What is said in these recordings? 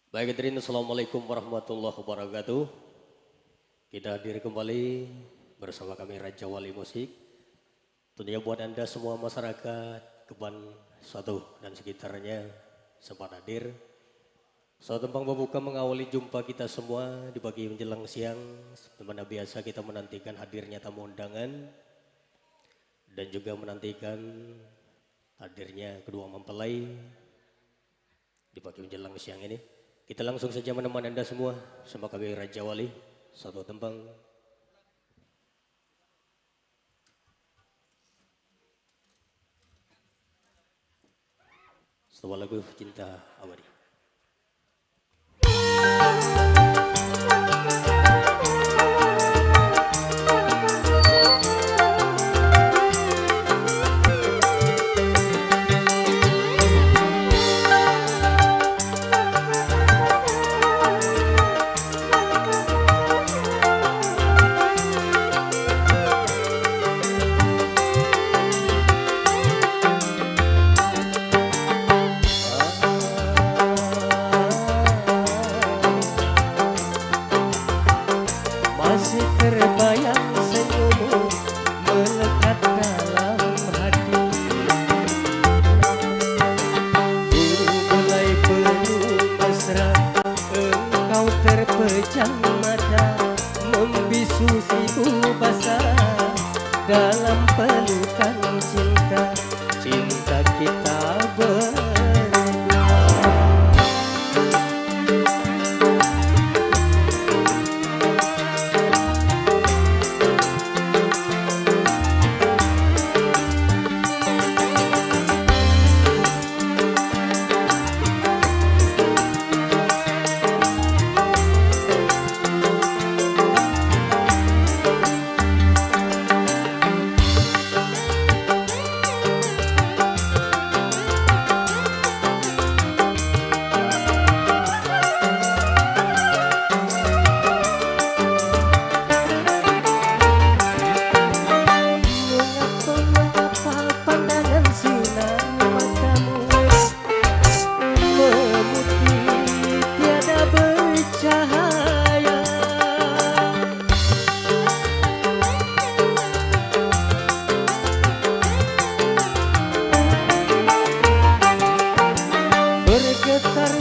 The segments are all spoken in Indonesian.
Baik, hadirin, assalamualaikum warahmatullahi wabarakatuh. Kita hadir kembali bersama kami Raja Wali Musik. Tentunya buat Anda semua masyarakat Keban Satu dan sekitarnya sempat hadir. Saat tembang pembuka mengawali jumpa kita semua di pagi menjelang siang, dimana biasa kita menantikan hadirnya tamu undangan dan juga menantikan hadirnya kedua mempelai di pagi menjelang siang ini. Kita langsung saja menemani Anda semua sama kami Raja Wali. Satu tembang. Sebuah lagu Cinta Abadi. Masih terbayang senyummu melekat dalam hati. Ku mulai penuh mesra, engkau terpejam mata, membisu siku basah dalam pelukan cinta, cinta kita berdua.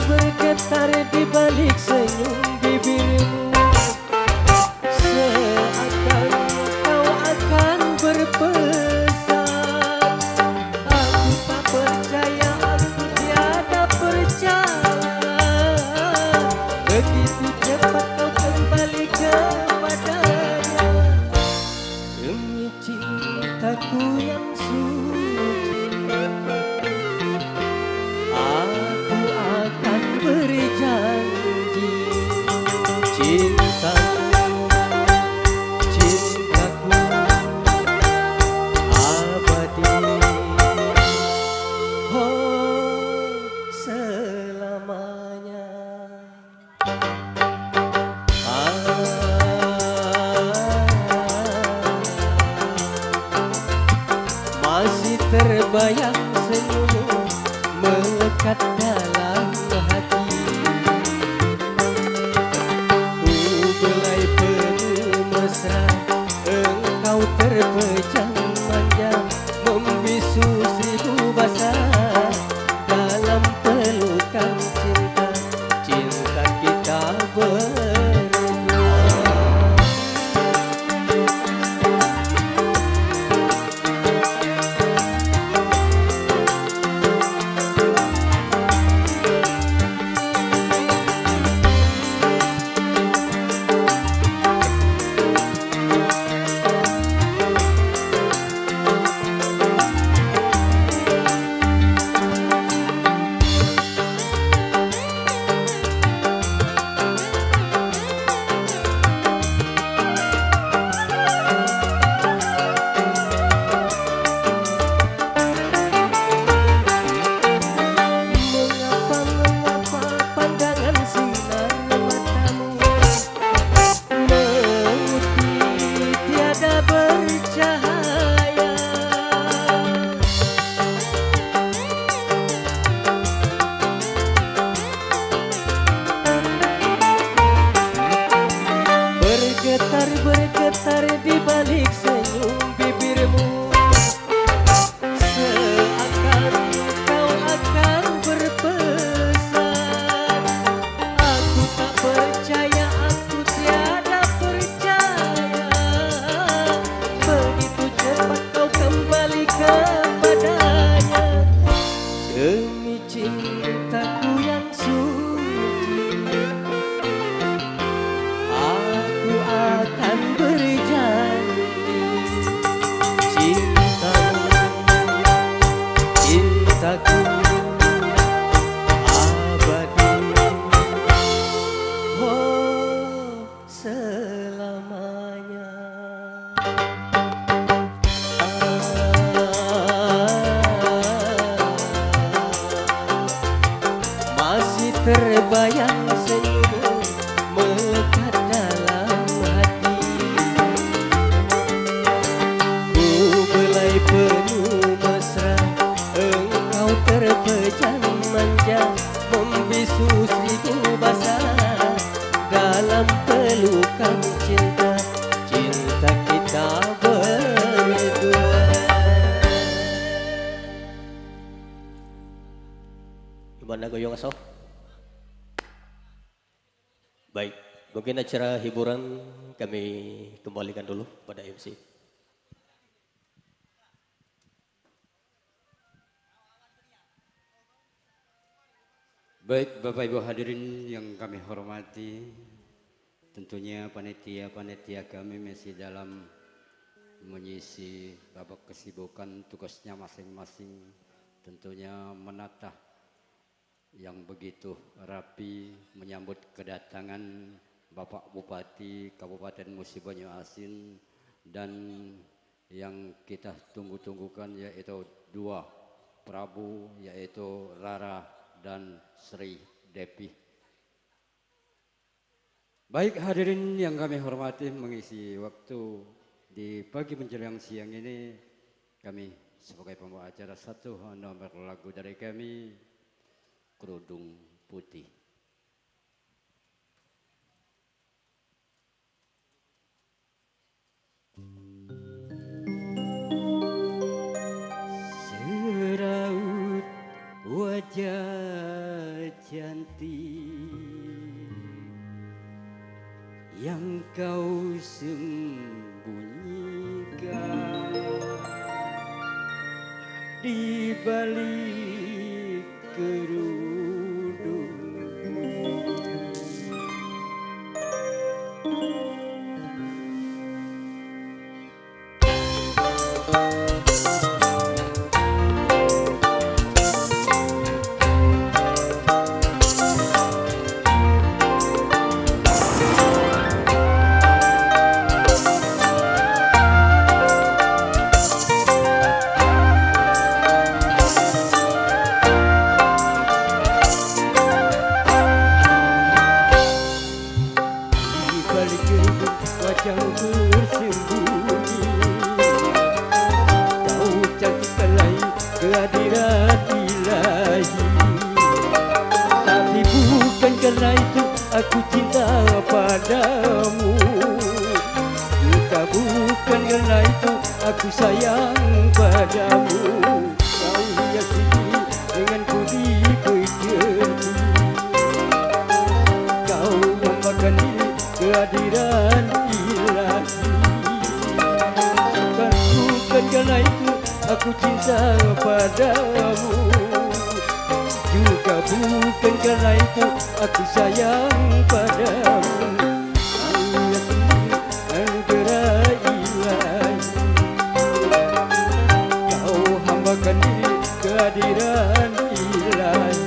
Bergetar di balik senyum bibirmu, seakan kau akan berpesan. Aku tak percaya, aku tiada percaya, begitu cepat kau kembali kepadanya. Demi cintaku yang suci, aku akan berjanji, cintaku, cintaku abadi, oh selamanya. Masih terbayang senyummu melekat dalam hati. Ku belai penuh mesra, engkau terpejam manja, membisu seribu basah dalam pelukan cinta, cinta kita berdua. Baik, mungkin acara hiburan kami kembalikan dulu pada MC. Baik Bapak Ibu hadirin yang kami hormati, tentunya panitia-panitia kami masih dalam mengisi babak kesibukan tugasnya masing-masing, tentunya menata yang begitu rapi menyambut kedatangan Bapak Bupati Kabupaten Musi Banyu Asin dan yang kita tunggu-tunggukan yaitu dua Prabu yaitu Rara dan Sri Depi. Baik hadirin yang kami hormati, mengisi waktu di pagi menjelang siang ini kami sebagai pembawa acara satu nomor lagu dari kami, Kerudung Putih. Seraut wajah cantik yang kau sembunyikan di balik kerudung. Karena itu aku cinta padamu, bukan karena itu aku sayang padamu. Kau hiasi dengan budi pekerti, kau membakar diri kehadiran ilahi. Bukan karena itu aku cinta padamu, juga bukan karena itu aku sayang padamu. Anugerah ilahi, kau hambakan diri kehadiran ilahi.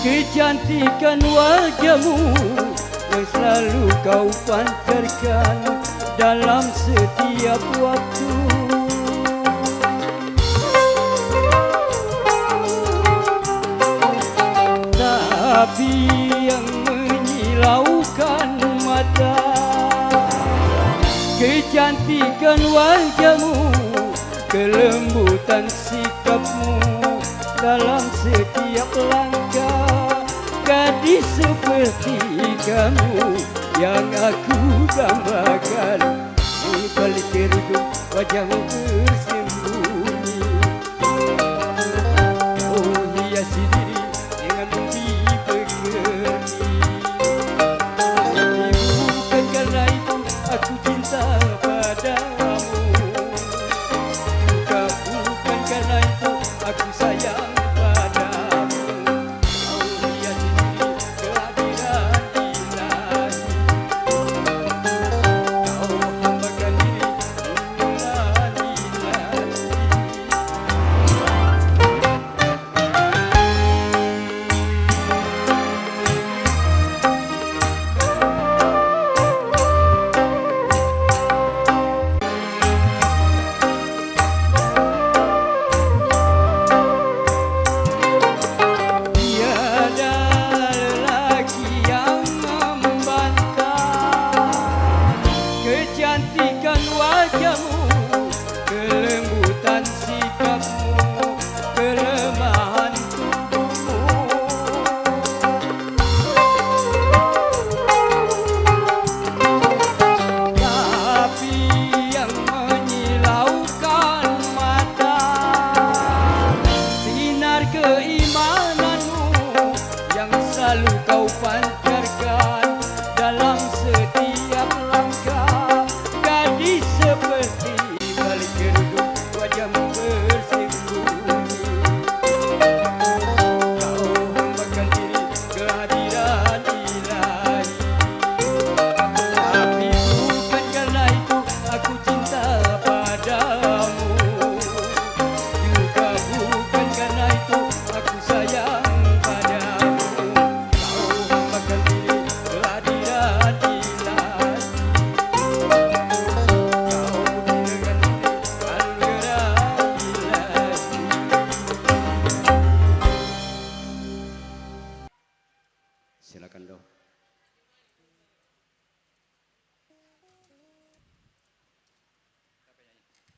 Kecantikan wajahmu yang selalu kau pancarkan dalam setiap waktu. Tapi yang menyilaukan mata, kecantikan wajahmu, kelembutan sikapmu dalam setiap langkah. Gadis seperti kamu yang aku dambakan, di balik kerudung wajahmu bersembunyi. Kau hiasi diri dengan budi pekerti, bukan karena itu aku cinta padamu, juga bukan karena itu aku sayang padamu.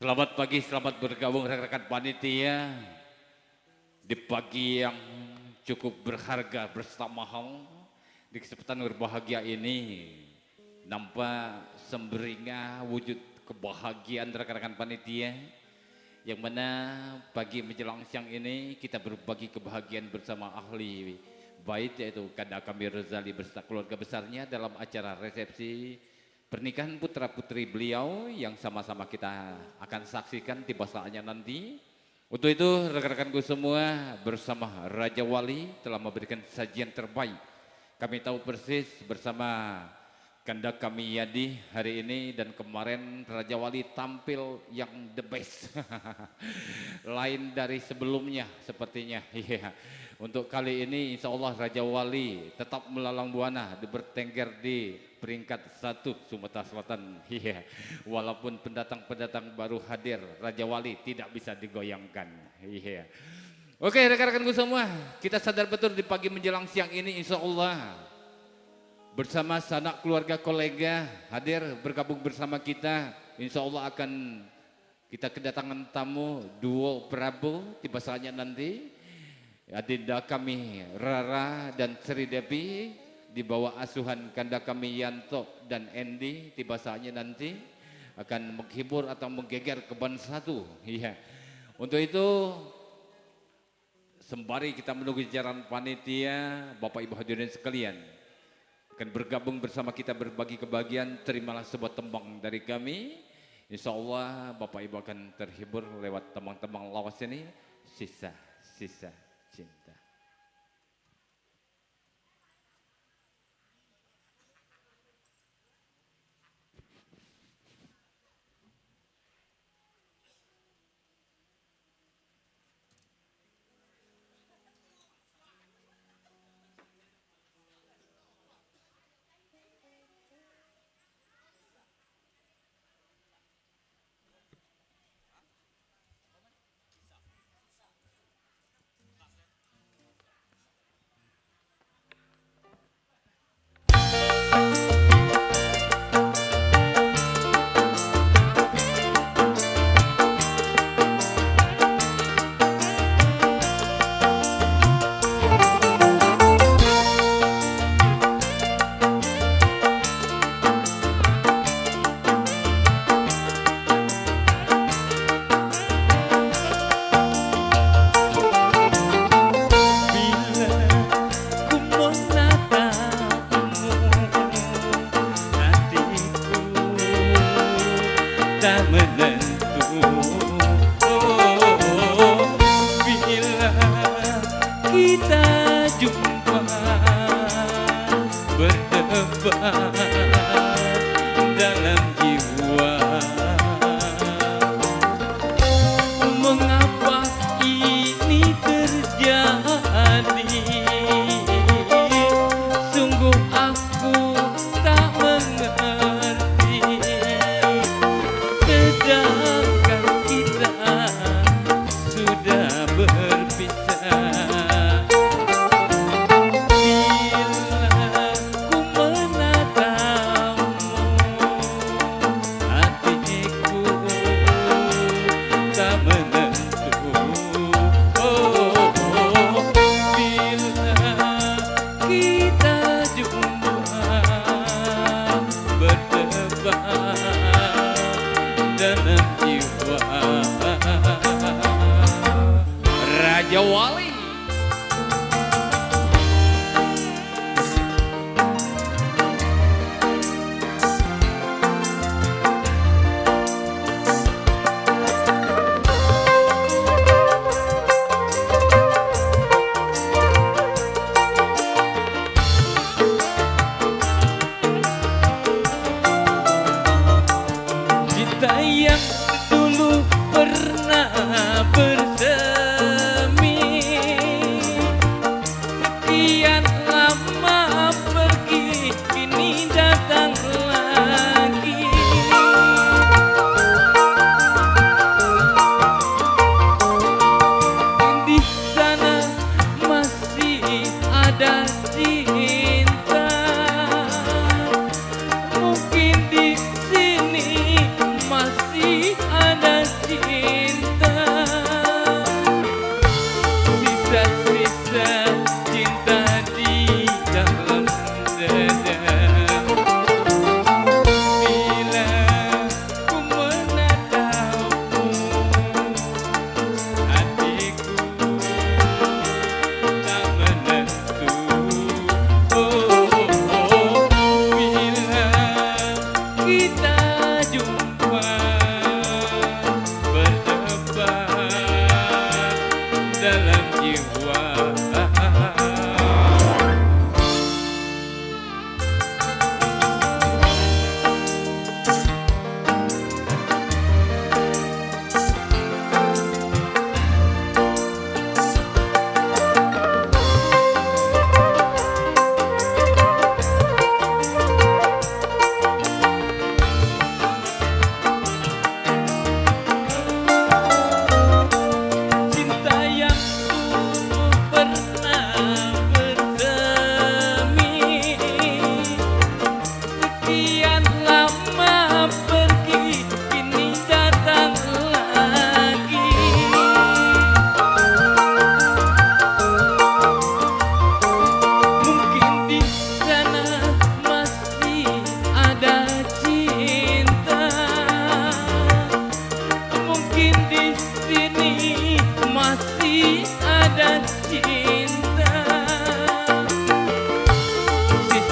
Selamat pagi, selamat bergabung rekan-rekan panitia di pagi yang cukup berharga bersama di kesempatan berbahagia ini. Nampak semberingah wujud kebahagiaan rekan-rekan panitia yang mana pagi menjelang siang ini kita berbagi kebahagiaan bersama ahli bait yaitu Kanda Kamil Rozali beserta keluarga besarnya dalam acara resepsi pernikahan putra putri beliau yang sama-sama kita akan saksikan tiba saatnya nanti. Untuk itu rekan-rekanku semua bersama Raja Wali telah memberikan sajian terbaik. Kami tahu persis bersama Kanda kami Yadi hari ini dan kemarin Raja Wali tampil yang the best. Lain dari sebelumnya sepertinya. Untuk kali ini insya Allah Raja Wali tetap melalang buana bertengger di peringkat 1 Sumatera Selatan. Walaupun pendatang-pendatang baru hadir, Raja Wali tidak bisa digoyangkan. Oke rekan-rekanku semua, kita sadar betul di pagi menjelang siang ini insya Allah bersama sanak keluarga kolega hadir bergabung bersama kita. Insya Allah akan kita kedatangan tamu duo Prabu tiba saatnya nanti. Adinda kami Rara dan Sri Devi di bawah asuhan Kanda kami Yanto dan Endi tiba saatnya nanti akan menghibur atau menggeger keban satu. Iya. Untuk itu sembari kita menunggu jajaran panitia, Bapak Ibu hadirin sekalian akan bergabung bersama kita berbagi kebahagiaan. Terimalah sebuah tembang dari kami. Insya Allah Bapak Ibu akan terhibur lewat tembang-tembang lawas ini. Sisa-sisa cinta.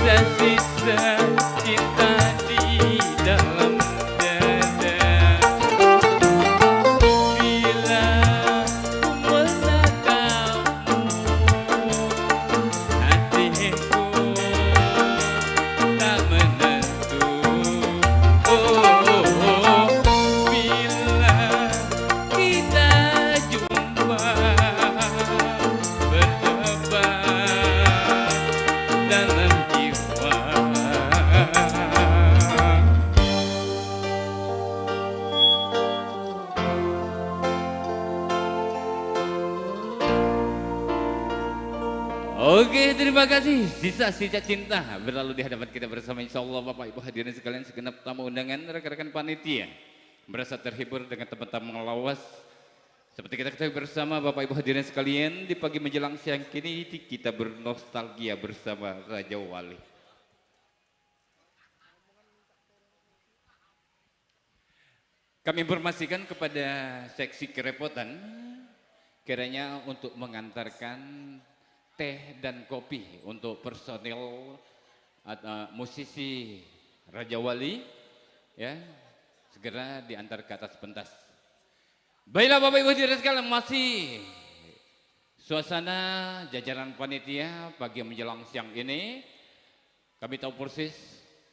sisa-sisa cinta di dalam dada. Bila menatapmu, hatiku tak menentu. Oh, bila kita jumpa berdebar dalam jiwa. Oke, terima kasih. Sisa-sisa cinta berlalu di hadapan kita bersama, insya Allah Bapak Ibu hadirin sekalian, segenap tamu undangan, rekan-rekan panitia merasa terhibur dengan teman-teman lawas. Seperti kita ketahui bersama Bapak Ibu hadirin sekalian, di pagi menjelang siang kini kita bernostalgia bersama Raja Wali. Kami informasikan kepada seksi kerepotan, kiranya untuk mengantarkan teh dan kopi untuk personil musisi Raja Wali, ya, segera diantar ke atas pentas. Baiklah Bapak Ibu hadirin sekalian, masih suasana jajaran panitia pagi menjelang siang ini. Kami tahu persis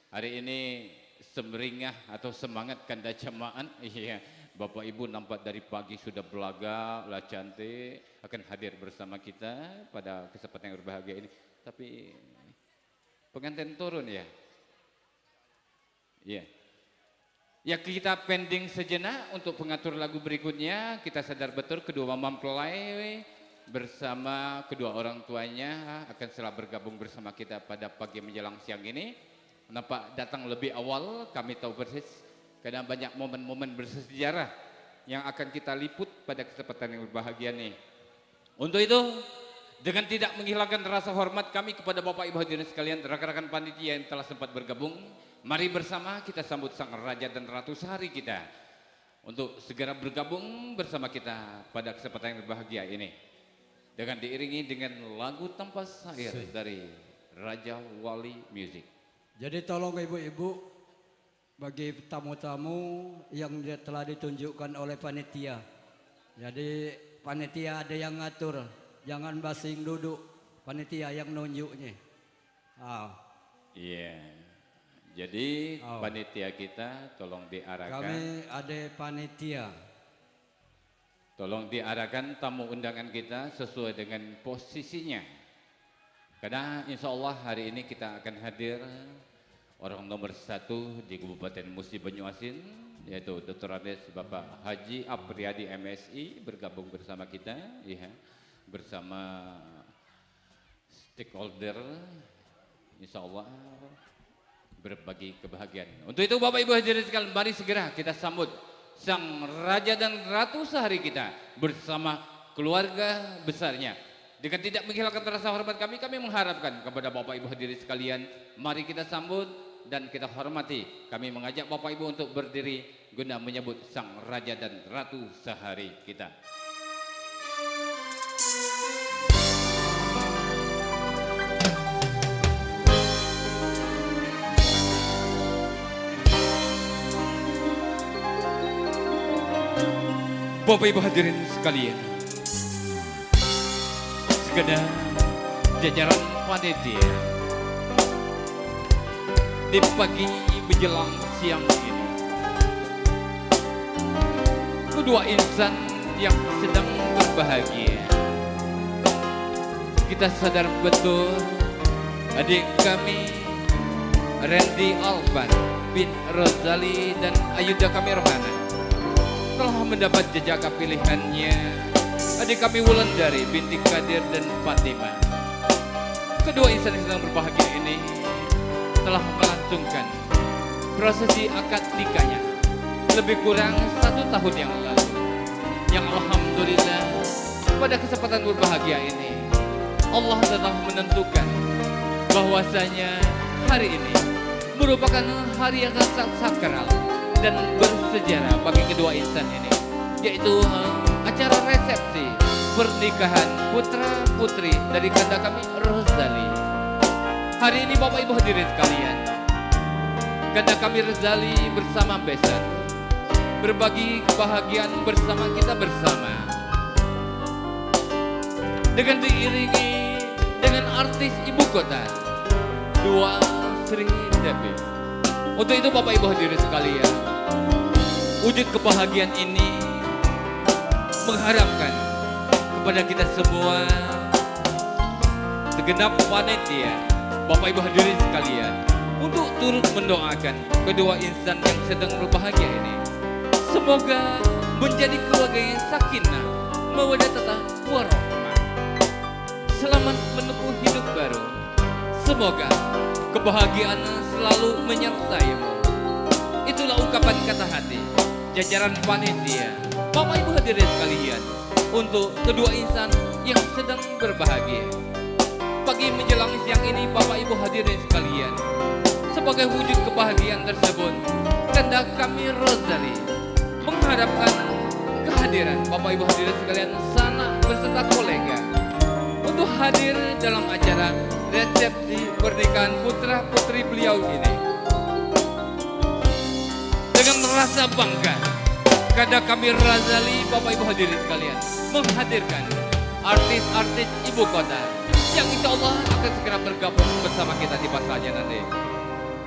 hari ini semeringah atau semangat kanda jamaah. Iya, Bapak Ibu nampak dari pagi sudah belaga, lah cantik, akan hadir bersama kita pada kesempatan yang berbahagia ini. Tapi pengantin turun ya. Iya. Ya, kita pending sejenak untuk pengatur lagu berikutnya. Kita sadar betul kedua mempelai bersama kedua orang tuanya akan selalu bergabung bersama kita pada pagi menjelang siang ini. Nampak datang lebih awal, kami tahu persis karena banyak momen-momen bersejarah yang akan kita liput pada kesempatan yang berbahagia nih. Untuk itu, dengan tidak menghilangkan rasa hormat kami kepada Bapak Ibu hadirin sekalian, rekan-rekan panitia yang telah sempat bergabung, mari bersama kita sambut sang raja dan ratu sehari kita untuk segera bergabung bersama kita pada kesempatan yang berbahagia ini. Dengan diiringi dengan lagu tanpa syair dari Raja Wali Music. Jadi tolong ibu-ibu, bagi tamu-tamu yang telah ditunjukkan oleh panitia. Jadi panitia ada yang ngatur, jangan basing duduk, panitia yang nunjuknya. Iya. Jadi panitia kita tolong diarahkan. Kami ada panitia. Tolong diarahkan tamu undangan kita sesuai dengan posisinya. Karena insya Allah hari ini kita akan hadir orang nomor 1 di Kabupaten Musi Banyuasin, yaitu Dr. Andes Bapak Haji Apriyadi MSI bergabung bersama kita, ya, bersama stakeholder, insya Allah berbagi kebahagiaan. Untuk itu Bapak Ibu hadirin sekalian, mari segera kita sambut sang raja dan ratu sehari kita bersama keluarga besarnya. Dengan tidak menghilangkan rasa hormat kami mengharapkan kepada Bapak Ibu hadirin sekalian, mari kita sambut dan kita hormati. Kami mengajak Bapak Ibu untuk berdiri guna menyebut sang raja dan ratu sehari kita. Bapak Ibu hadirin sekalian, segenap jajaran panitia di pagi menjelang siang ini, kedua insan yang sedang berbahagia, kita sadar betul adik kami Randy Alvan bin Rozali dan Ayuda kami Rohana telah mendapat jejak pilihannya adik kami Wulandari binti Kadir dan Fatimah. Kedua insan yang sedang berbahagia ini telah melangsungkan prosesi akad nikahnya lebih kurang 1 tahun yang lalu, yang alhamdulillah pada kesempatan berbahagia ini Allah telah menentukan bahwasanya hari ini merupakan hari yang sangat sakral dan bersejarah bagi kedua insan ini, yaitu acara resepsi pernikahan putra putri dari kanda kami Rozali. Hari ini Bapak Ibu hadirin sekalian, karena kami Rezali bersama Besan berbagi kebahagiaan bersama kita bersama, dengan diiringi dengan artis ibu kota Dua Sri Devi. Untuk itu Bapak Ibu hadirin sekalian, wujud kebahagiaan ini mengharapkan kepada kita semua, segenap panitia, Bapak Ibu hadirin sekalian, untuk turut mendoakan kedua insan yang sedang berbahagia ini. Semoga menjadi keluarga yang sakinah, mawaddah warahmah. Selamat menempuh hidup baru. Semoga kebahagiaan selalu menyertaimu. Itulah ungkapan kata hati jajaran panitia, Bapak Ibu hadirin sekalian, untuk kedua insan yang sedang berbahagia. Pagi menjelang siang ini Bapak Ibu hadirin sekalian, sebagai wujud kebahagiaan tersebut, tanda kami Rozali mengharapkan kehadiran Bapak Ibu hadirin sekalian sanak beserta kolega untuk hadir dalam acara resepsi pernikahan putra putri beliau ini. Dengan rasa bangga, karena kami Rozali Bapak Ibu hadirin sekalian menghadirkan artis-artis ibu kota yang insya Allah akan segera bergabung bersama kita di pasalnya nanti.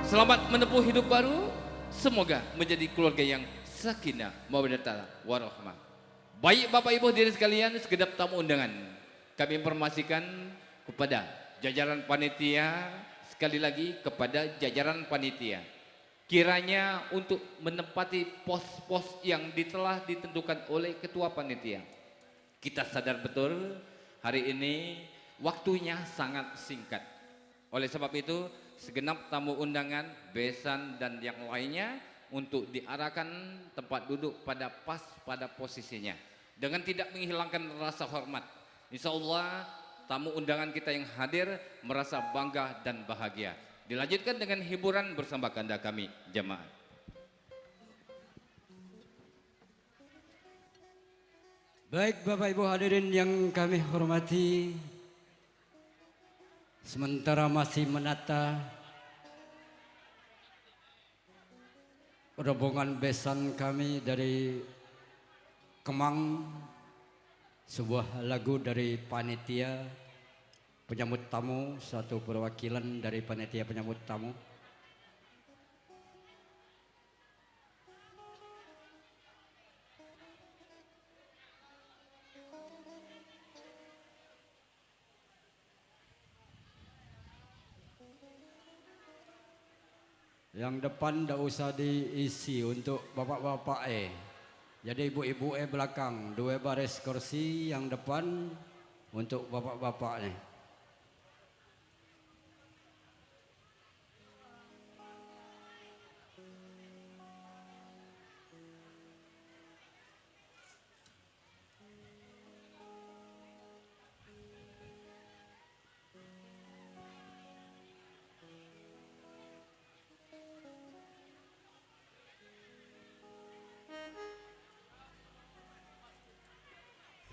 Selamat menempuh hidup baru, semoga menjadi keluarga yang sakinah, mawaddah warahmah. Baik Bapak Ibu hadirin sekalian, segenap tamu undangan, kami informasikan kepada jajaran panitia, sekali lagi kepada jajaran panitia, kiranya untuk menempati pos-pos yang telah ditentukan oleh ketua panitia. Kita sadar betul hari ini waktunya sangat singkat. Oleh sebab itu, segenap tamu undangan, besan dan yang lainnya untuk diarahkan tempat duduk pada posisinya dengan tidak menghilangkan rasa hormat. Insya Allah tamu undangan kita yang hadir merasa bangga dan bahagia. Dilanjutkan dengan hiburan bersama kanda kami jemaah. Baik Bapak Ibu hadirin yang kami hormati, sementara masih menata rombongan besan kami dari Kemang, sebuah lagu dari panitia penyambut tamu, satu perwakilan dari panitia penyambut tamu. Yang depan tidak usah diisi untuk bapak-bapak Jadi ibu-ibu belakang, dua baris kursi yang depan untuk bapak-bapak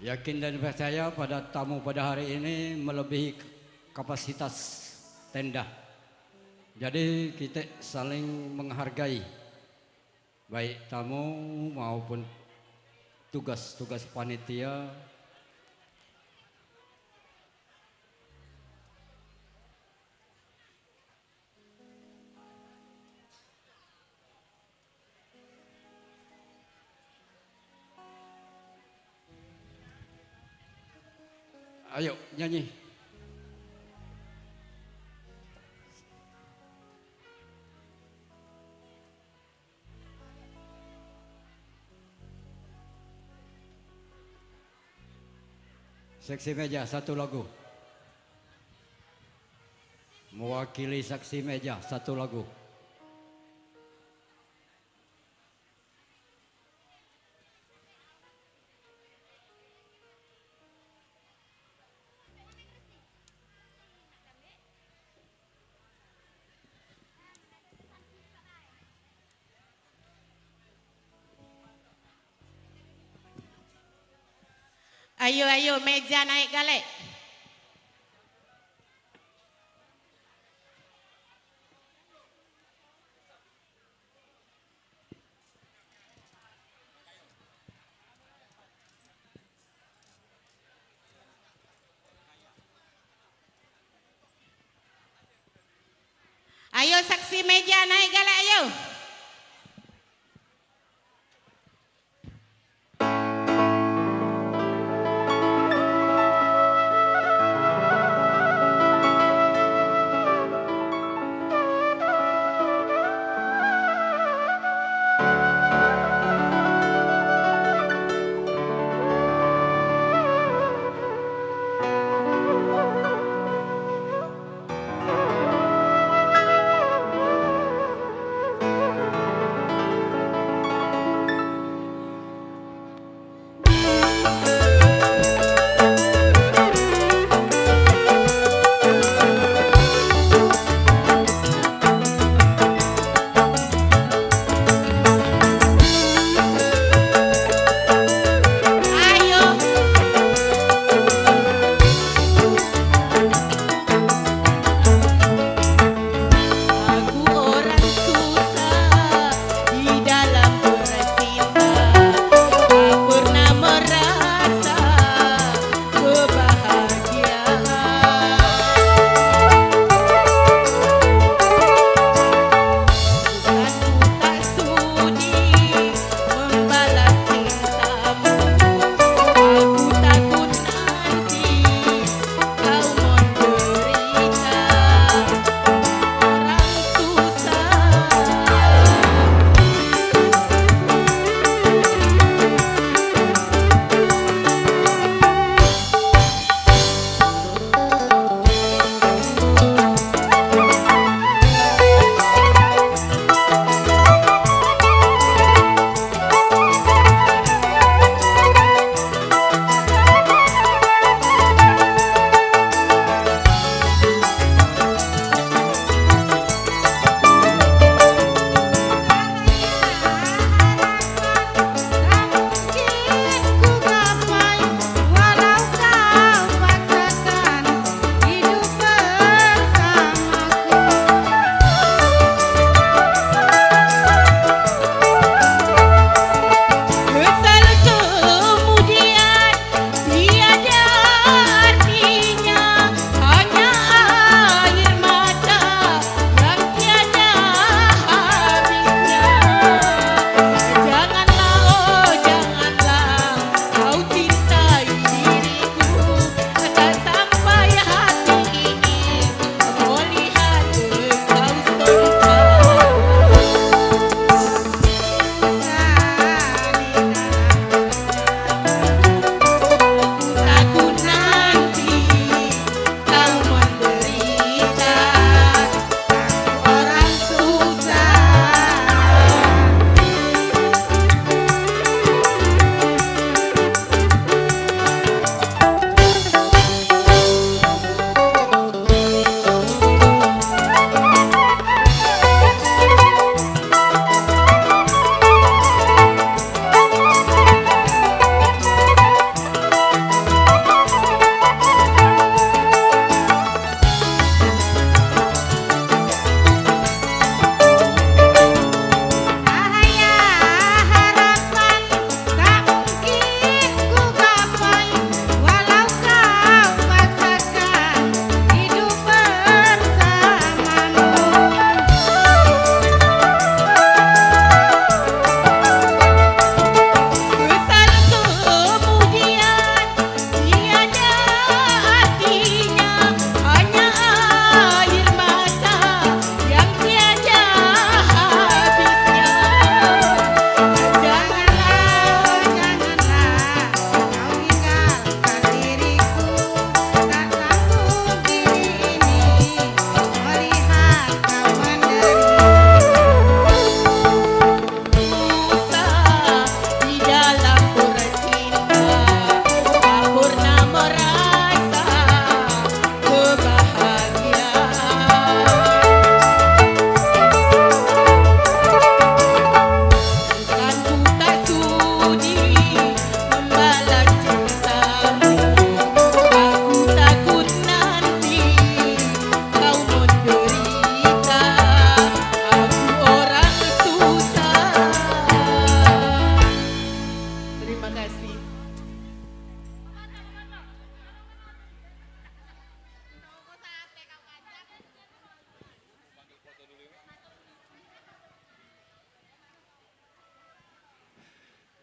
Yakin dan percaya pada tamu pada hari ini melebihi kapasitas tenda. Jadi kita saling menghargai, baik tamu maupun tugas-tugas panitia. Ayo nyanyi. Seksi meja satu lagu. Mewakili saksi meja satu lagu. Ayo, ayo, meja naik galek. Ayo saksi meja naik galak ayo.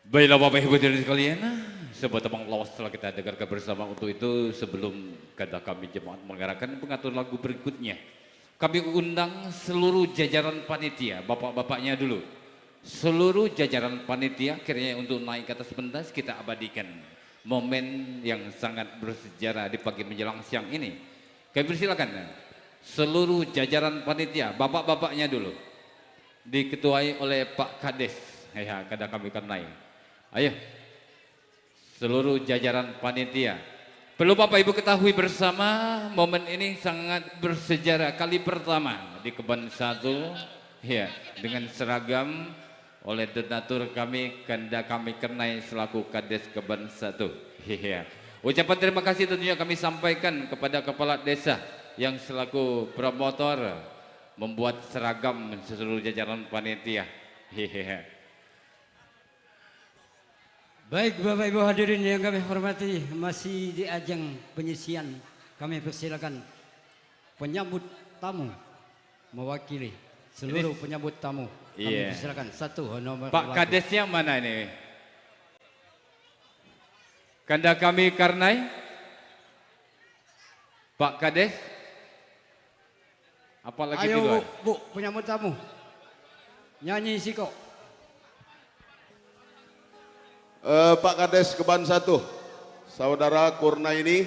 Baiklah Bapak Ibu hadirin sekalian, sebuah tembang lawas telah kita dengarkan bersama. Untuk itu sebelum kada kami jemaat mengarahkan pengatur lagu berikutnya, kami undang seluruh jajaran panitia, bapak-bapaknya dulu. Seluruh jajaran panitia kiranya untuk naik ke atas pentas, kita abadikan momen yang sangat bersejarah di pagi menjelang siang ini. Kami persilakan seluruh jajaran panitia, bapak-bapaknya dulu, diketuai oleh Pak Kades. Ya, kada kami akan naik. Ayo, seluruh jajaran panitia. Perlu Bapak Ibu ketahui bersama, momen ini sangat bersejarah. Kali pertama di Keban 1, ya, dengan seragam oleh donatur kami, kanda kami kenai selaku Kades Keban 1. Ya. Ucapan terima kasih tentunya kami sampaikan kepada Kepala Desa yang selaku promotor membuat seragam seluruh jajaran panitia. Ya. Baik Bapak Ibu hadirin yang kami hormati, masih di ajang penyisian, kami persilakan penyambut tamu mewakili seluruh penyambut tamu. Kami persilakan satu nomor. Pak Kadesnya mana ini? Kanda kami Karnai. Pak Kades. Apalagi ayo duluan? Bu, penyambut tamu. Nyanyi siko. Pak Kades Keban 1, saudara Kurna ini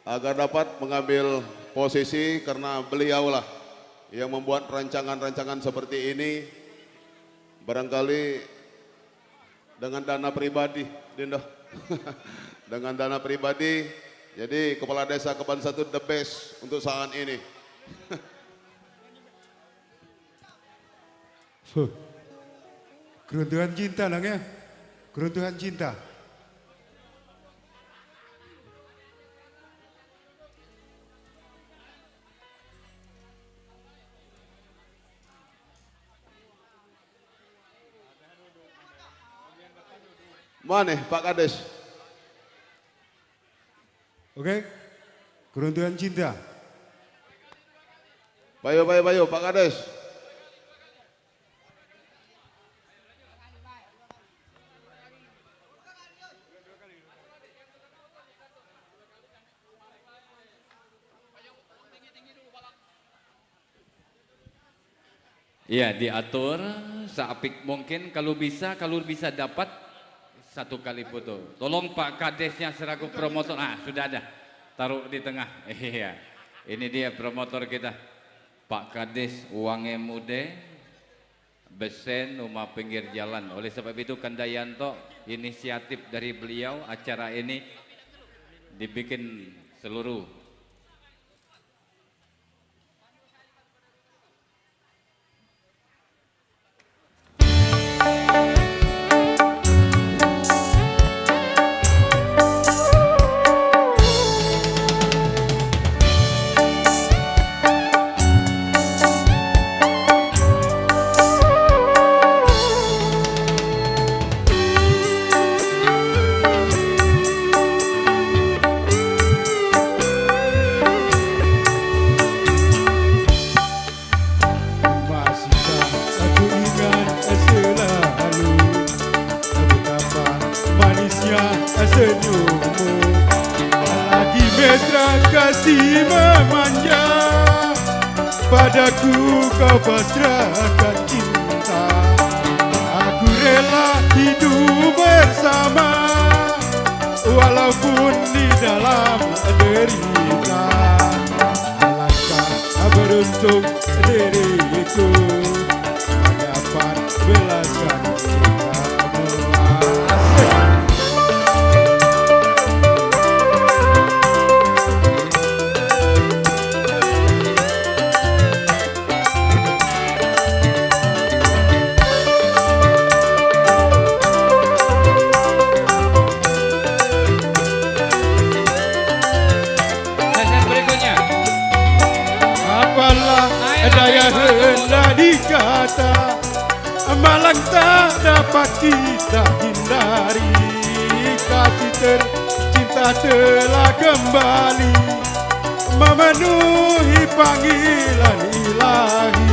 agar dapat mengambil posisi karena beliaulah yang membuat rancangan-rancangan seperti ini, barangkali dengan dana pribadi, Dinda. Dengan dana pribadi, jadi Kepala Desa Keban 1 the best untuk saat ini. Keruntuhan cinta nang ya. Keruntuhan cinta. Mana Pak Kades? Oke? Keruntuhan cinta. Bayo Pak Kades. Iya, diatur seapik mungkin, kalau bisa dapat satu kali foto. Tolong Pak Kadesnya selaku promotor. Ah, sudah ada. Taruh di tengah. Iya. Ini dia promotor kita. Pak Kades uangnya mude besen rumah pinggir jalan. Oleh sebab itu Kandayanto, inisiatif dari beliau acara ini dibikin seluruh kasih memanja padaku, kau pasrahkan cinta. Aku rela hidup bersama walaupun di dalam derita. Alangkah beruntung diriku mendapat belasan cintamu. Daya hendak dikata, malang tak dapat kita hindari. Kasih tercinta telah kembali memenuhi panggilan ilahi.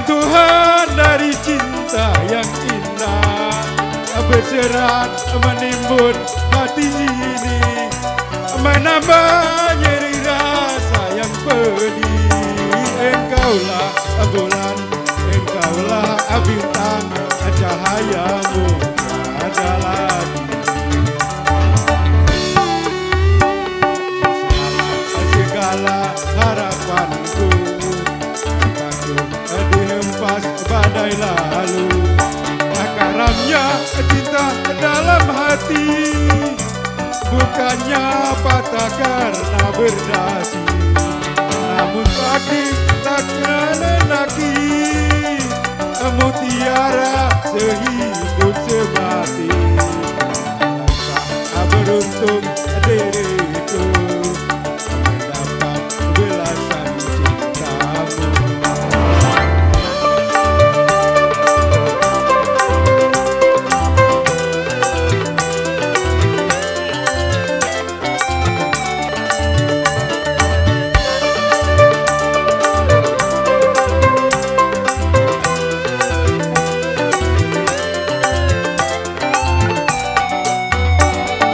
Runtuhan dari cinta yang indah berserat menimbun hati ini, menambah nyeri rasa yang pedih. Engkaulah bulan, engkaulah bintang, cahayamu ada lagi. Segala harapanku dihempas badai lalu, karamnya cinta dalam hati, bukannya patah karena berdasi, namun takdir tak menenaki, mutiara sehidup semati. Alangkah beruntung diriku mendapat belasan cintamu.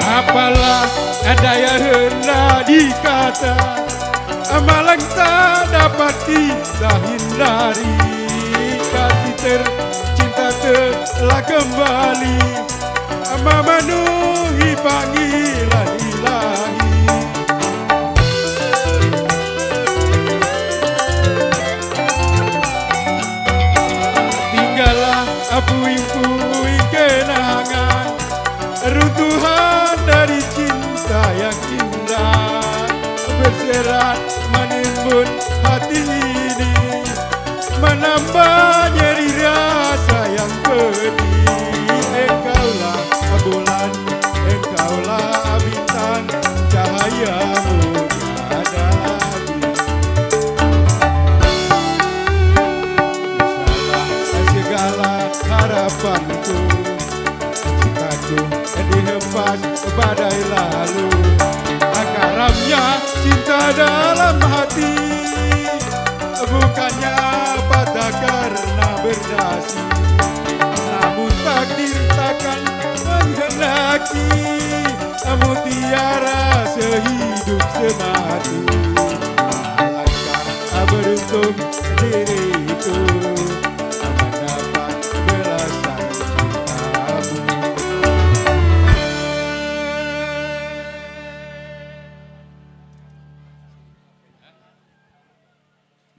Apalah daya hendak dikata, malang tak dapat kita hindari. Kasih tercinta telah kembali, memenuhi panggilan ilahi. Tinggallah puing-puing kenangan, runtuhan dari cinta yang indah berserat menimbun hati ini, menambah nyeri rasa yang pedih. Engkaulah bulan, engkaulah bintang, cahayamu tiada lagi. Salah segala harapanku, cintaku dihempas badai lalu, karamnya cinta dalam hati, bukannya patah karena berdasi, namun takdir takkan menghendaki, mutiara sehidup semati. Alangkah beruntung diriku mendapat belasan cintamu.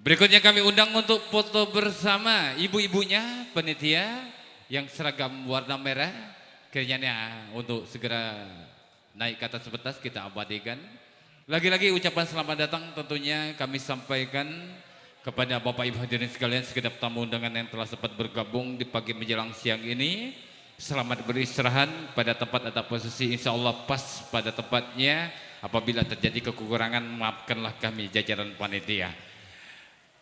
Berikutnya kami undang untuk foto bersama ibu-ibunya panitia yang seragam warna merah. Kiranya untuk segera naik ke atas pentas kita abadikan. Lagi-lagi ucapan selamat datang tentunya kami sampaikan kepada Bapak Ibu hadirin sekalian, segenap tamu undangan yang telah sempat bergabung di pagi menjelang siang ini. Selamat beristirahat pada tempat atau posisi insya Allah pas pada tempatnya. Apabila terjadi kekurangan maafkanlah kami jajaran panitia.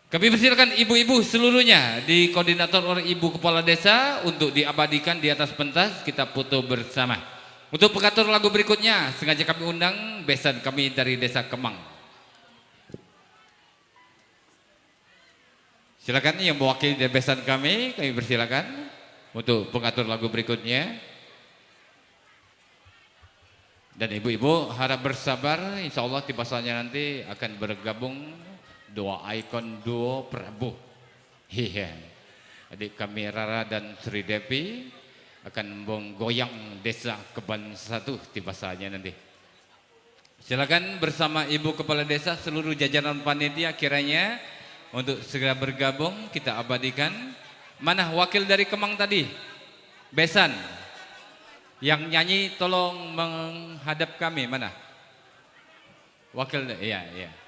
Kami persilakan ibu-ibu seluruhnya di koordinator oleh Ibu Kepala Desa untuk diabadikan di atas pentas, kita foto bersama. Untuk pengatur lagu berikutnya sengaja kami undang besan kami dari Desa Kemang. Silakan yang mewakili dari besan kami persilakan untuk pengatur lagu berikutnya. Dan ibu-ibu harap bersabar, insya Allah tiba saatnya nanti akan bergabung dua ikon duo Prabu. Iya. Adik kami Rara dan Sri Devi akan menggoyang Desa Keban 1 tiba saatnya nanti. Silakan bersama Ibu Kepala Desa seluruh jajaran panitia kiranya untuk segera bergabung kita abadikan. Mana wakil dari Kemang tadi? Besan. Yang nyanyi tolong menghadap kami, mana? Wakil, iya, iya.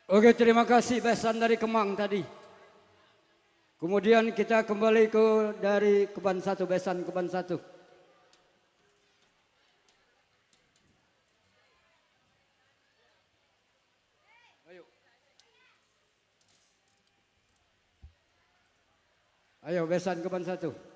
Oke, terima kasih besan dari Kemang tadi. Kemudian kita kembali dari Keban 1, besan Keban 1. Ayo besan Keban 1.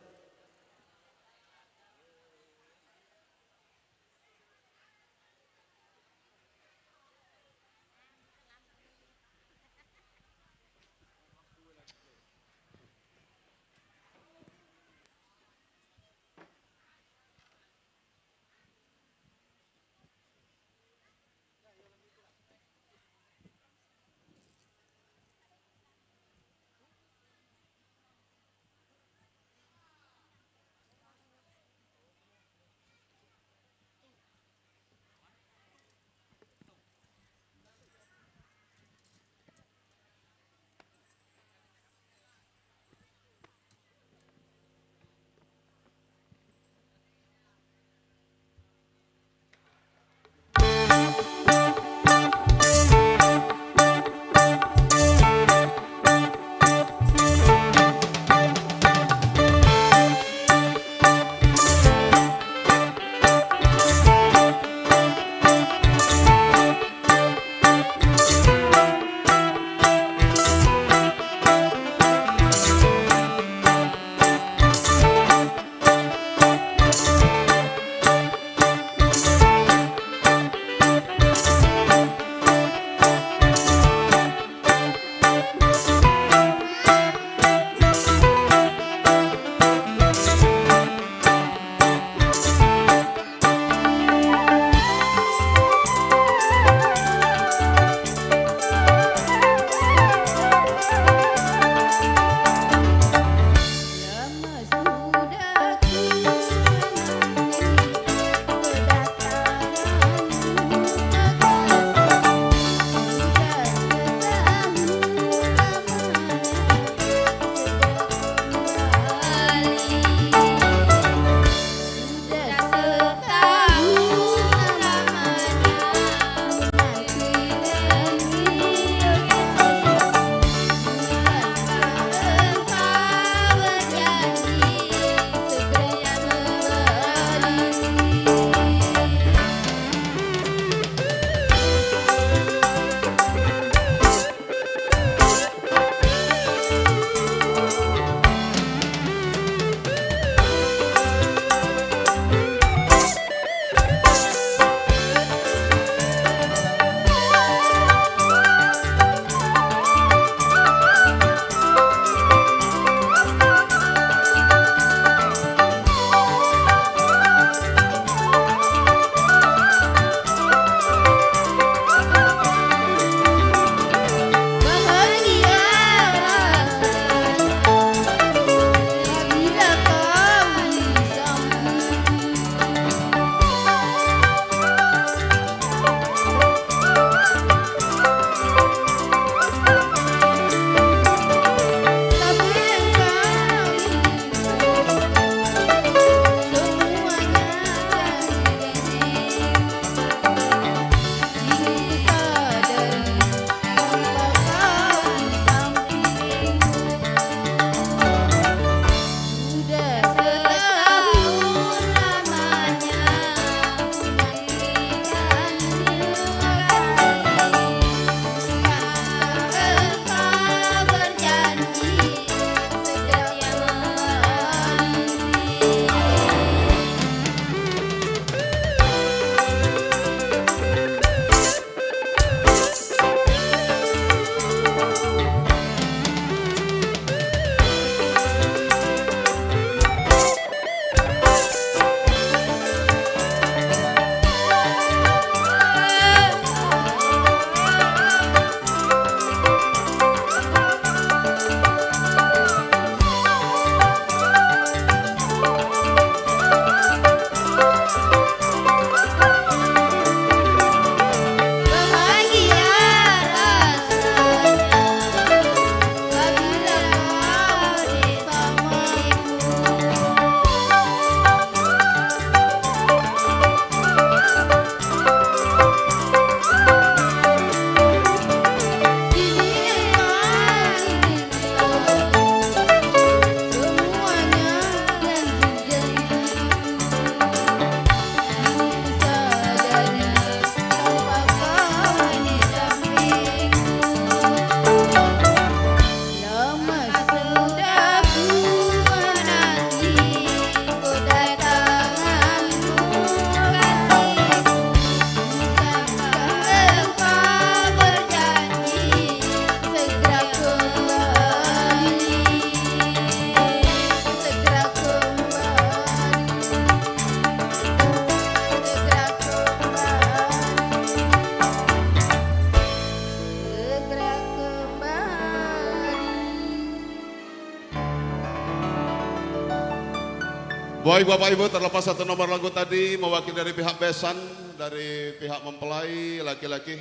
Baik Bapak Ibu, terlepas satu nomor lagu tadi mewakili dari pihak besan, dari pihak mempelai laki-laki,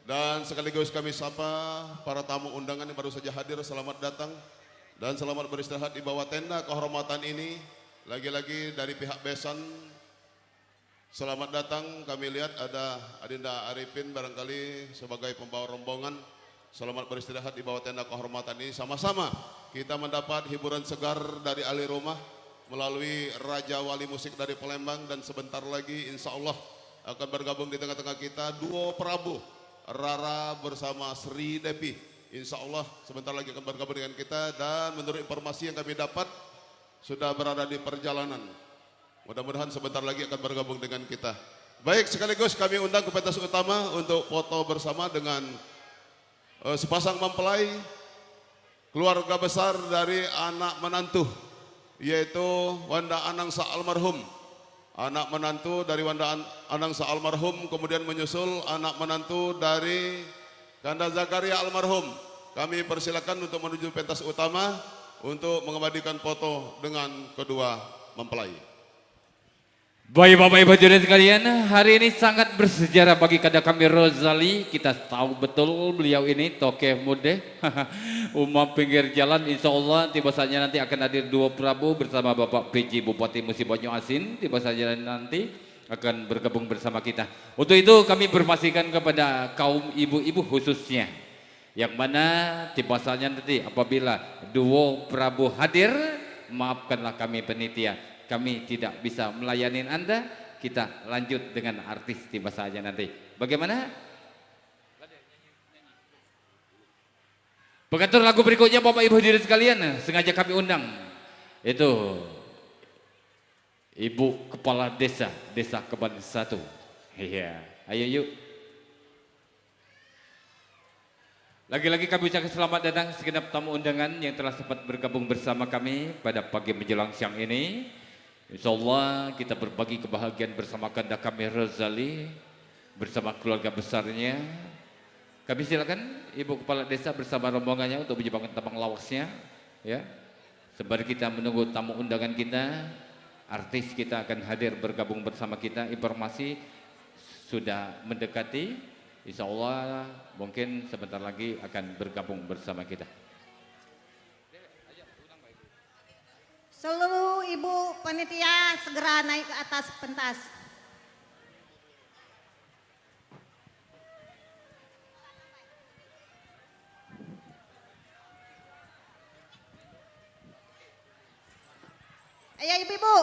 dan sekaligus kami sapa para tamu undangan yang baru saja hadir. Selamat datang dan selamat beristirahat di bawah tenda kehormatan ini. Lagi-lagi dari pihak besan, selamat datang. Kami lihat ada Adinda Arifin barangkali sebagai pembawa rombongan. Selamat beristirahat di bawah tenda kehormatan ini. Sama-sama kita mendapat hiburan segar dari ahli rumah melalui Raja Wali Musik dari Palembang, dan sebentar lagi insya Allah akan bergabung di tengah-tengah kita duo Prabu Rara bersama Sri Depi. Insya Allah sebentar lagi akan bergabung dengan kita, dan menurut informasi yang kami dapat sudah berada di perjalanan. Mudah-mudahan sebentar lagi akan bergabung dengan kita. Baik, sekaligus kami undang ke pentas utama untuk foto bersama dengan sepasang mempelai keluarga besar dari anak menantu, yaitu Wanda Anangsa almarhum. Anak menantu dari Wanda Anangsa almarhum, kemudian menyusul anak menantu dari Kanda Zakaria almarhum. Kami persilakan untuk menuju pentas utama untuk mengabadikan foto dengan kedua mempelai. Baik Bapak Ibu hadirin sekalian, hari ini sangat bersejarah bagi kada kami Rozali. Kita tahu betul beliau ini tokoh muda, umam pinggir jalan. Insya Allah tiba saja nanti akan hadir dua Prabu bersama Bapak PJ Bupati Musi Banyu Asin. Tiba saja nanti akan bergabung bersama kita. Untuk itu kami bermasikan kepada kaum ibu-ibu khususnya, yang mana tiba saja nanti apabila dua Prabu hadir, maafkanlah kami penitia. Kami tidak bisa melayani Anda, kita lanjut dengan artis tiba saja nanti. Bagaimana? Pengatur lagu berikutnya Bapak Ibu hadirin sekalian, sengaja kami undang. Itu Ibu Kepala Desa, Desa Keban 1. Iya, ayo yuk. Lagi-lagi kami ucapkan selamat datang segenap tamu undangan yang telah sempat bergabung bersama kami pada pagi menjelang siang ini. Insya Allah kita berbagi kebahagiaan bersama Kanda kami Rozali bersama keluarga besarnya. Kami silakan Ibu Kepala Desa bersama rombongannya untuk menjebakkan tabang lawasnya, ya. Sembari kita menunggu tamu undangan kita, artis kita akan hadir bergabung bersama kita. Informasi sudah mendekati, insya Allah mungkin sebentar lagi akan bergabung bersama kita. Seluruh ibu panitia segera naik ke atas pentas. Ayo ibu-ibu.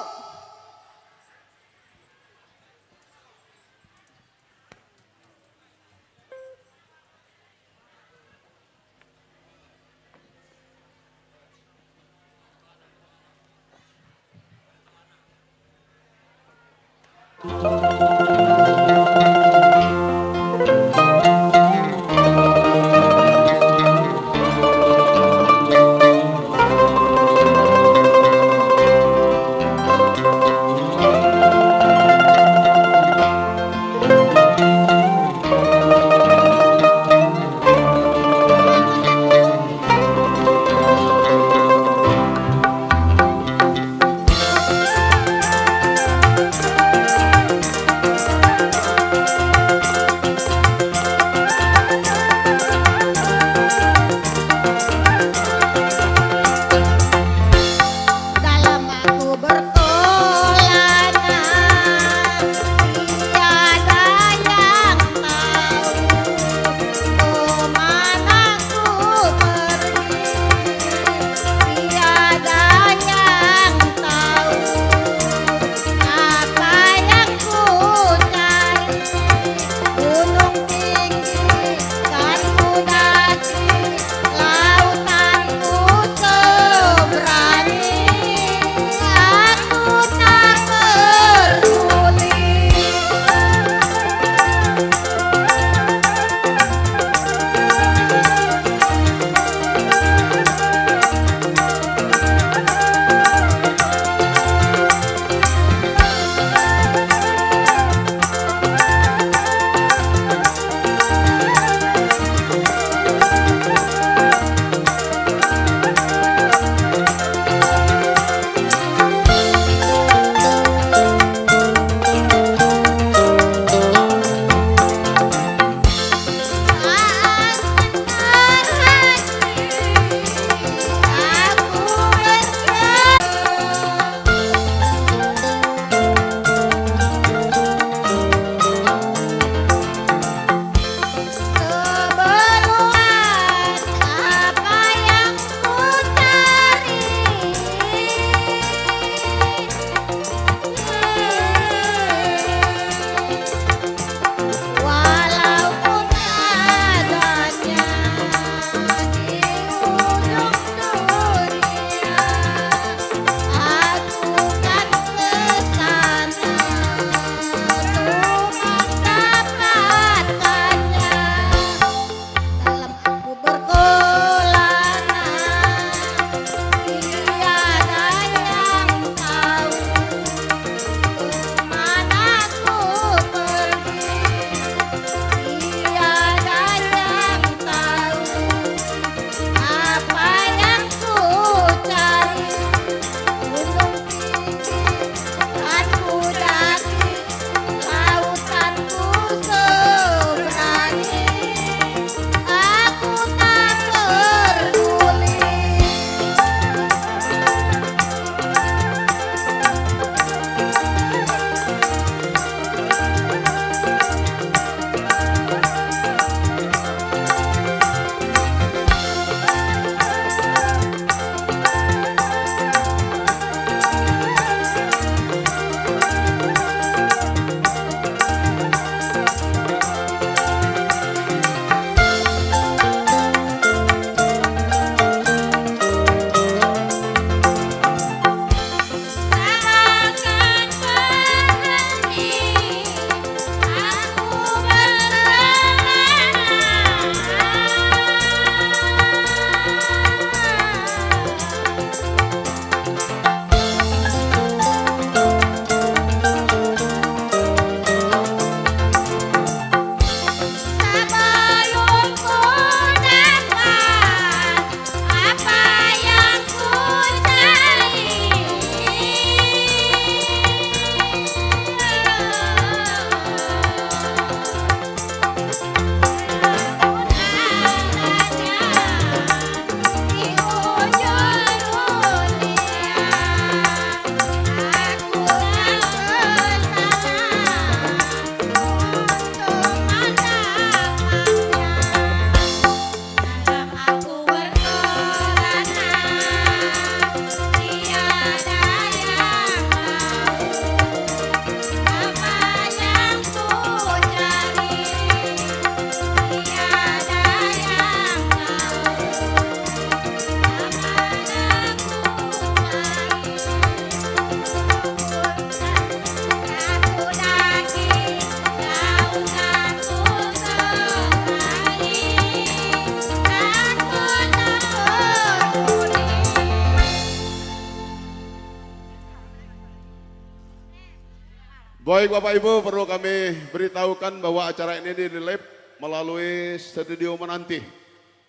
Baik Bapak Ibu, perlu kami beritahukan bahwa acara ini dilip melalui studio menanti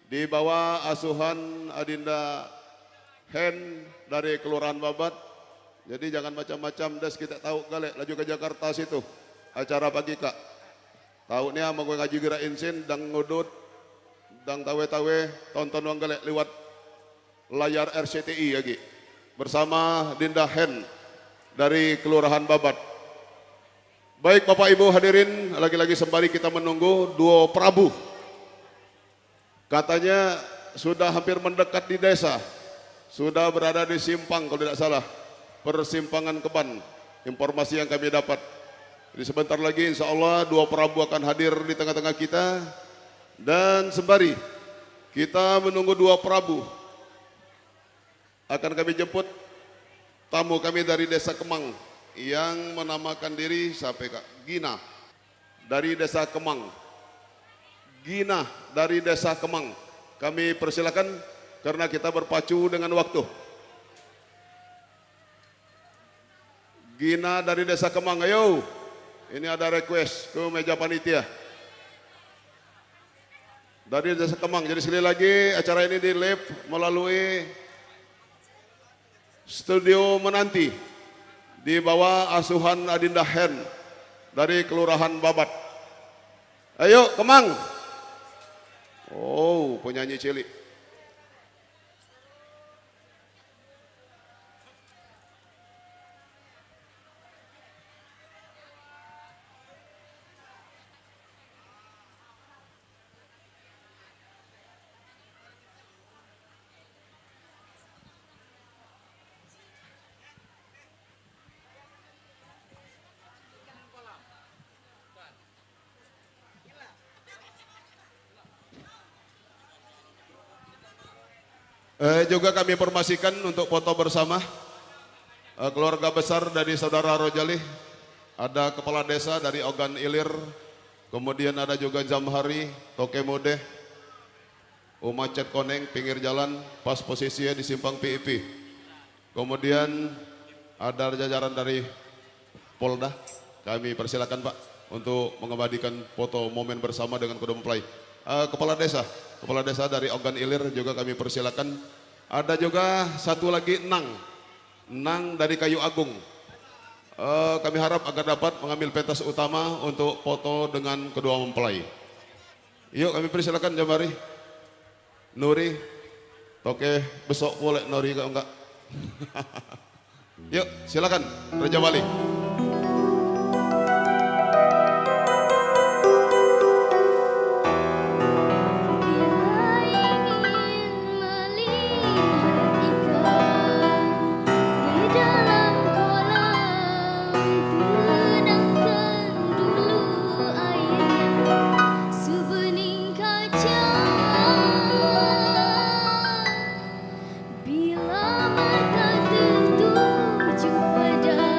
di bawah asuhan Adinda Hen dari Kelurahan Babat. Jadi jangan macam-macam des kita tahu kali laju ke Jakarta situ acara pagi kak. Tahu nih mau ngaji gerak insin dang ngudut dang tawe-tawe tonton wang kali lewat layar RCTI lagi bersama Dinda Hen dari Kelurahan Babat. Baik Bapak Ibu hadirin, lagi-lagi sembari kita menunggu duo Prabu. Katanya sudah hampir mendekat di desa, sudah berada di simpang kalau tidak salah, persimpangan Keban, informasi yang kami dapat. Jadi sebentar lagi insya Allah duo Prabu akan hadir di tengah-tengah kita. Dan sembari kita menunggu duo Prabu, akan kami jemput tamu kami dari Desa Kemang yang menamakan diri sampai Kak Gina dari Desa Kemang. Gina dari Desa Kemang. Kami persilakan karena kita berpacu dengan waktu. Gina dari Desa Kemang, ayo. Ini ada request ke meja panitia. Dari Desa Kemang. Jadi sekali lagi acara ini di live melalui studio menanti di bawah asuhan Adinda Hen dari Kelurahan Babat. Ayo Kemang. Oh, penyanyi cilik. Juga kami informasikan untuk foto bersama keluarga besar dari saudara Rojali, ada kepala desa dari Ogan Ilir, kemudian ada juga Jamhari, Toke Mode, Umacet Koneng, pinggir jalan, pas posisinya di simpang PIP. Kemudian ada jajaran dari Polda, kami persilakan Pak untuk mengabadikan foto momen bersama dengan kedua mempelai. Kepala desa dari Ogan Ilir juga kami persilakan. Ada juga satu lagi Nang dari Kayu Agung. Kami harap agar dapat mengambil pentas utama untuk foto dengan kedua mempelai. Yuk kami persilakan Jamari, Nuri, Toke besok boleh Nuri kalau enggak. Yuk silakan Raja Wali. Bila mata tertuju pada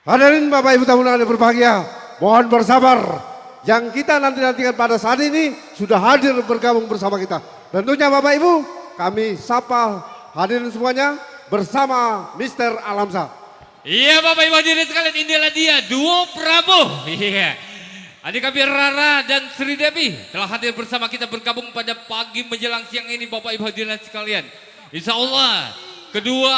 Hadirin Bapak Ibu tamu undangan yang berbahagia, mohon bersabar. Yang kita nantikan pada saat ini sudah hadir bergabung bersama kita. Tentunya Bapak Ibu, kami sapa hadirin semuanya bersama Mr. Alamsa. Iya Bapak Ibu hadirin sekalian, inilah dia duo Prabowo. Iya. Adik kami Rara dan Sri Devi telah hadir bersama kita bergabung pada pagi menjelang siang ini Bapak Ibu hadirin sekalian. Insya Allah kedua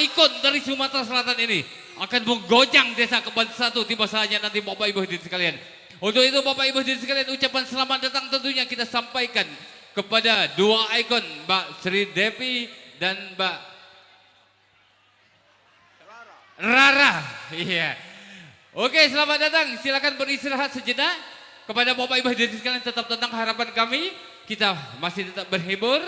ikon dari Sumatera Selatan ini akan menggojang desa Keban 1 tiba saatnya nanti Bapak Ibu hadirin sekalian. Untuk itu Bapak Ibu hadirin sekalian, ucapan selamat datang tentunya kita sampaikan kepada dua ikon Mbak Sri Devi dan Mbak Rara. Iya. Oke, selamat datang. Silakan beristirahat sejenak. Kepada Bapak Ibu hadirin sekalian, tetap tenang, harapan kami kita masih tetap berhibur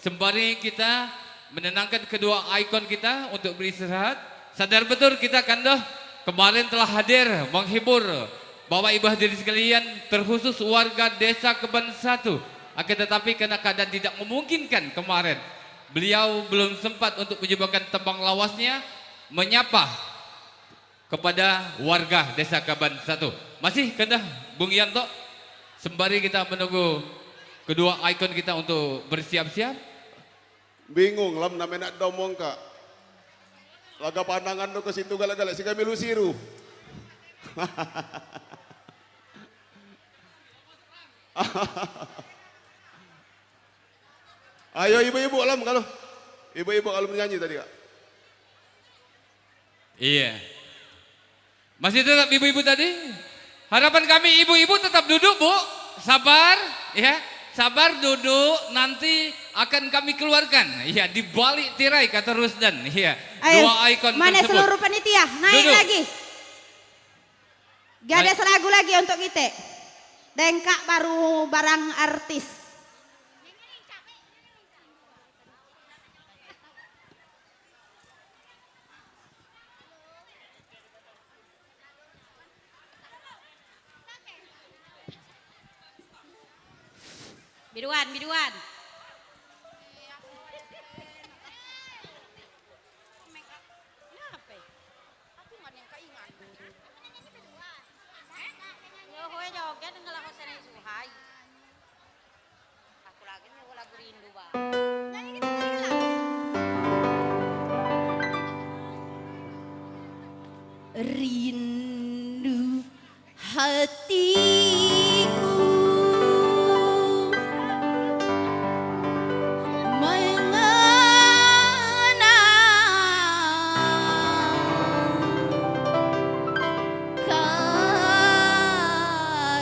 sembari kita menenangkan kedua ikon kita untuk beristirahat. Sadar betul kita kan kemarin telah hadir menghibur Bapak Ibu hadirin sekalian, terkhusus warga desa Keban 1. Akan tetapi karena keadaan tidak memungkinkan kemarin, beliau belum sempat untuk menyebabkan tembang lawasnya menyapa kepada warga desa Keban 1. Masih kena Bung Yanto, sembari kita menunggu kedua ikon kita untuk bersiap-siap. Bingung lam namanya nak domong kak. Laga pandangan tu ke situ galak-galak si kami lu siru. Ayo ibu-ibu lam kalau. Ibu-ibu kalau menyanyi tadi kak. Iya. Masih tetap ibu-ibu tadi? Harapan kami ibu-ibu tetap duduk Bu. Sabar ya. Sabar duduk, nanti akan kami keluarkan. Iya, di balik tirai kata Rusdan. Iya. Dua ikon mana tersebut. seluruh panitia? Naik Duduk. lagi. Gak ada selagu lagi untuk kita. Dengkak baru barang artis. Biduan, biduan. Rindu hatiku mengenang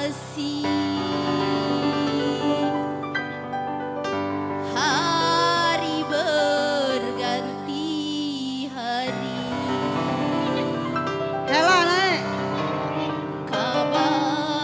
kasih. Hari berganti hari, Halo, Nek. kabar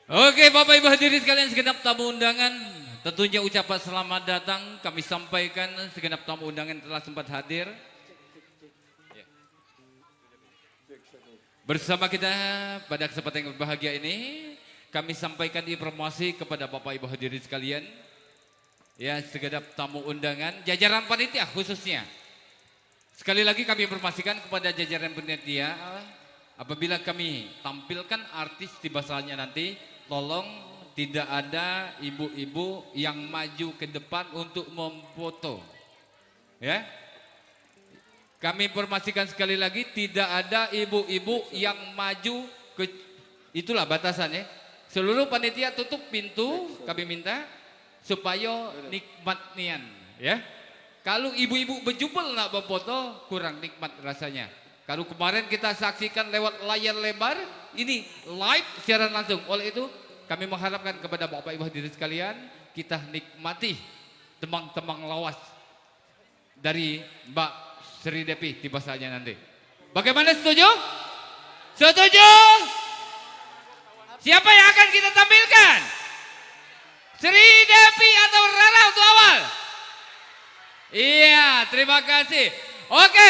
Oke, Bapak Ibu hadirin sekalian, segenap tamu undangan, tentunya ucapan selamat datang kami sampaikan segenap tamu undangan telah sempat hadir. Bersama kita pada kesempatan yang berbahagia ini, kami sampaikan informasi kepada Bapak Ibu hadirin sekalian. Ya, segenap tamu undangan, jajaran panitia khususnya. Sekali lagi kami informasikan kepada jajaran panitia, apabila kami tampilkan artis di basahnya nanti, tolong tidak ada ibu-ibu yang maju ke depan untuk memfoto. Ya. Kami informasikan sekali lagi, tidak ada ibu-ibu yang maju ke, itulah batasannya. Seluruh panitia tutup pintu, kami minta supaya nikmat nian, ya. Kalau ibu-ibu berjubel nak berfoto, kurang nikmat rasanya. Kalau kemarin kita saksikan lewat layar lebar, ini live secara langsung. Oleh itu, kami mengharapkan kepada Bapak Ibu hadirin sekalian, kita nikmati temang-temang lawas dari Mbak Sri Devi di basahnya nanti. Bagaimana, setuju? Setuju? Siapa yang akan kita tampilkan? Sri Devi atau Rara untuk awal? Iya, terima kasih. Oke,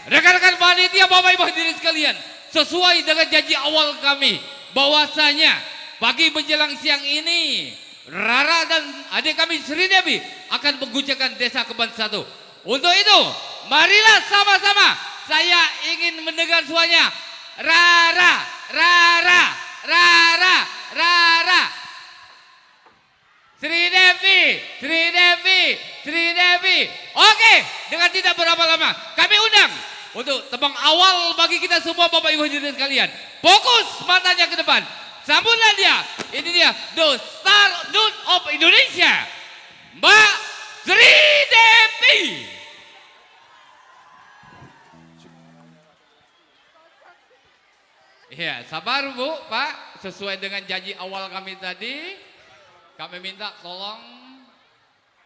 rekan-rekan panitia, Bapak Ibu hadirin sekalian, sesuai dengan janji awal kami, bahwasanya pagi menjelang siang ini, Rara dan adik kami Sri Devi akan mengguncangkan Desa Keban 1. Untuk itu, marilah sama-sama saya ingin mendengar suaranya. Rara, Rara, Rara, Rara. Sri Devi, Sri Devi, Sri Devi. Oke, dengan tidak berapa lama, kami undang untuk tebang awal bagi kita semua Bapak Ibu hadirin sekalian. Fokus matanya ke depan. Sambutlah dia. Ini dia, The Star Nun of Indonesia, Mbak Sri Devi. Ya, sabar Bu, Pak. Sesuai dengan janji awal kami tadi, kami minta tolong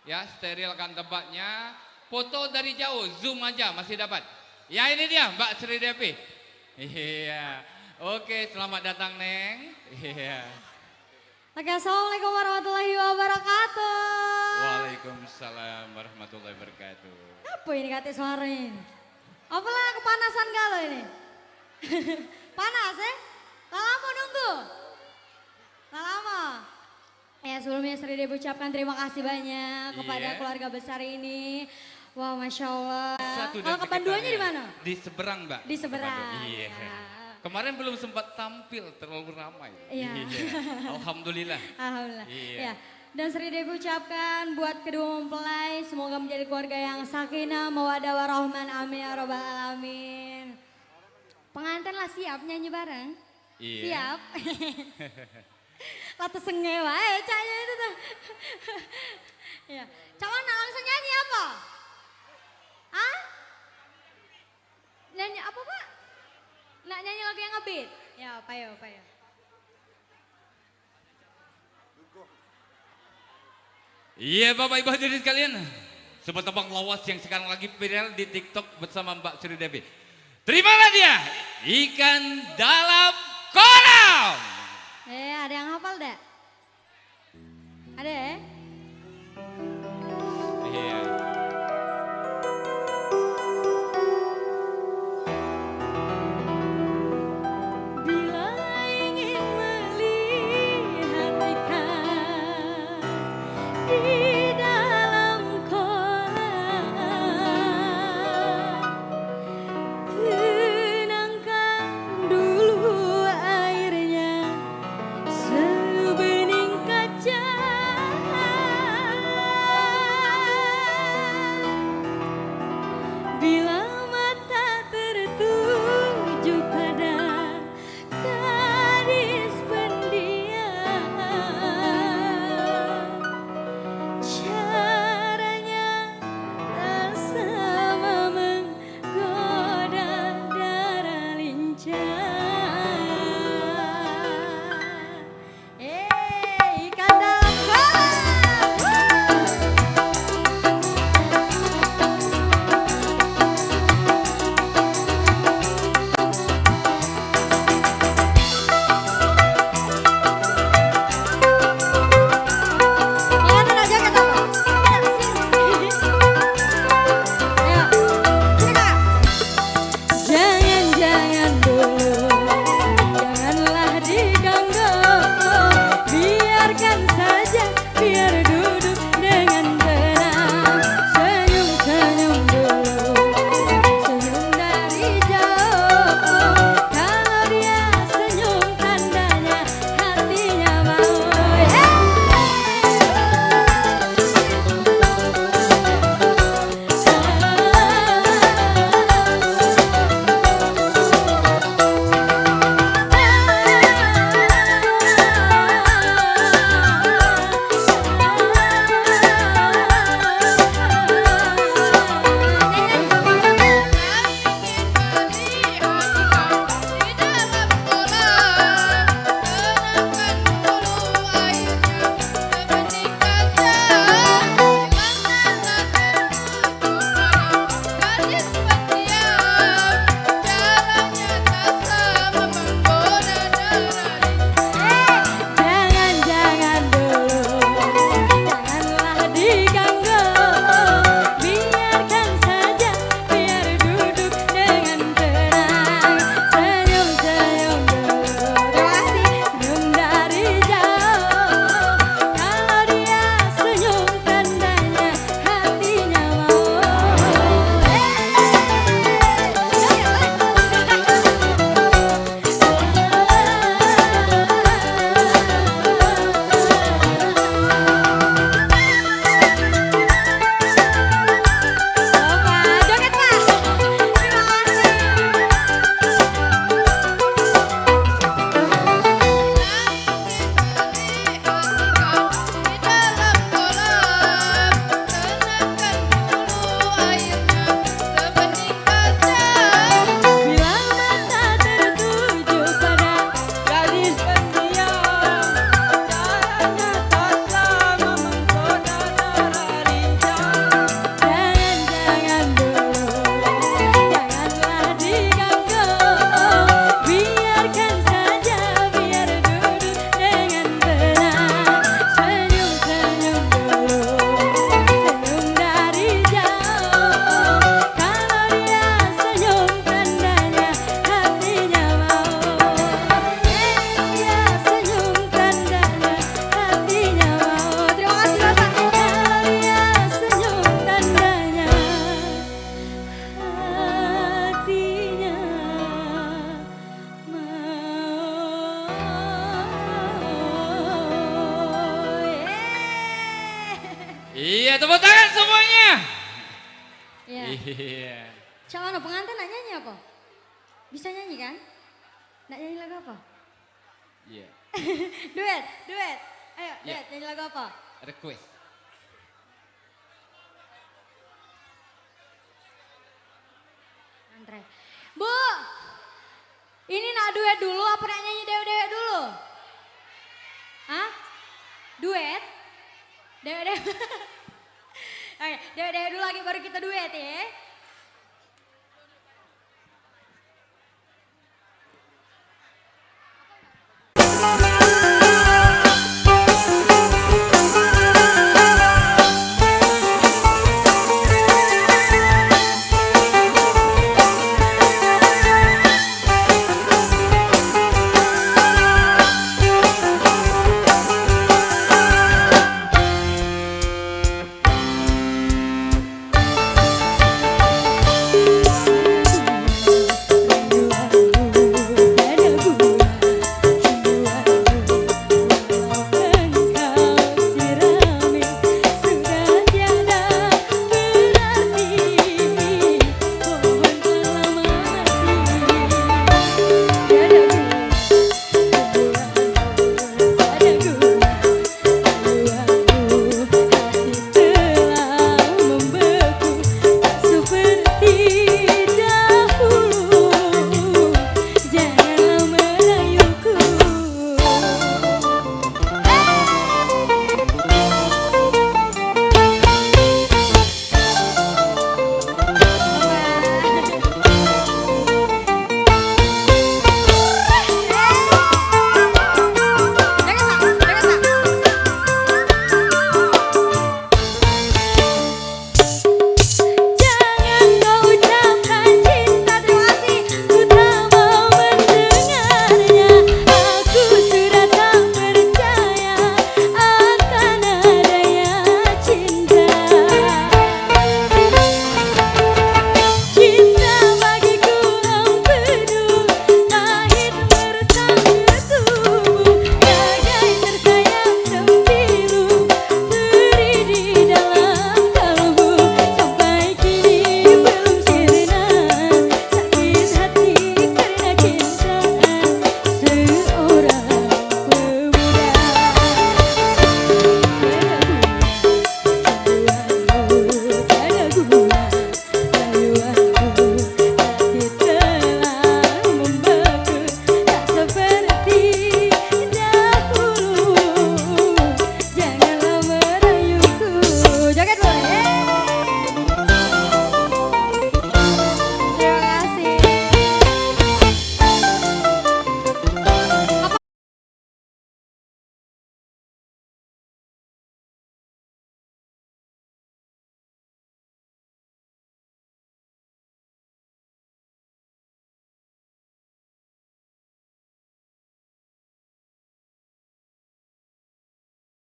ya sterilkan tempatnya. Foto dari jauh, zoom aja masih dapat. Ya, ini dia Mbak Sri Devi. Iya. Oke, selamat datang Neng. Iya. Oke, assalamualaikum warahmatullahi wabarakatuh. Waalaikumsalam warahmatullahi wabarakatuh. Apa ini kata suara ini? Apalah kepanasan galau ini? Panas ya? Tak lama nunggu? Tak lama? Ya, sebelumnya Sri Devi ucapkan terima kasih banyak kepada keluarga besar ini. Wah, Masya Allah. Kalau kepanduannya di mana? Di seberang, Mbak. Di seberang. Iya. Kemarin belum sempat tampil, terlalu ramai. Iya. Alhamdulillah. Alhamdulillah. Iya. Ya. Dan Sri Devi ucapkan buat kedua mempelai, semoga menjadi keluarga yang sakinah, mawaddah warahmah, amin ya rabbal alamin. Pengantin lah siap nyanyi bareng? Iya. Siap. Latu sengewa, cahaya itu tuh. Ya. Cawan langsung nyanyi apa? Ah? Nyanyi apa Pak? Nak nyanyi lagu yang ngebeat? Ya, payo. Iya Bapak Ibu hadirin sekalian, sebuah tebang lawas yang sekarang lagi viral di TikTok bersama Mbak Sri Devi. Terimalah dia, ikan dalam kolam. Ada yang hafal dah? Ada ya? Iya. Bila ingin melihat ikan di dalam kolam, tenangkan dulu airnya sebening kaca. Iya, tepuk tangan semuanya. Iya. Iya. Calon pengantin nak nyanyi apa? Bisa nyanyi kan? Nak nyanyi lagu apa? Iya. Duet, duet. Ayo, Iya. duet nyanyi lagu apa? Request. Andre. Bu, ini nak duet dulu apa nak nyanyi dewe-dewe dulu? Hah? Duet? Dewe-dewe. Oke, dewe-dewe dulu lagi baru kita duet ya.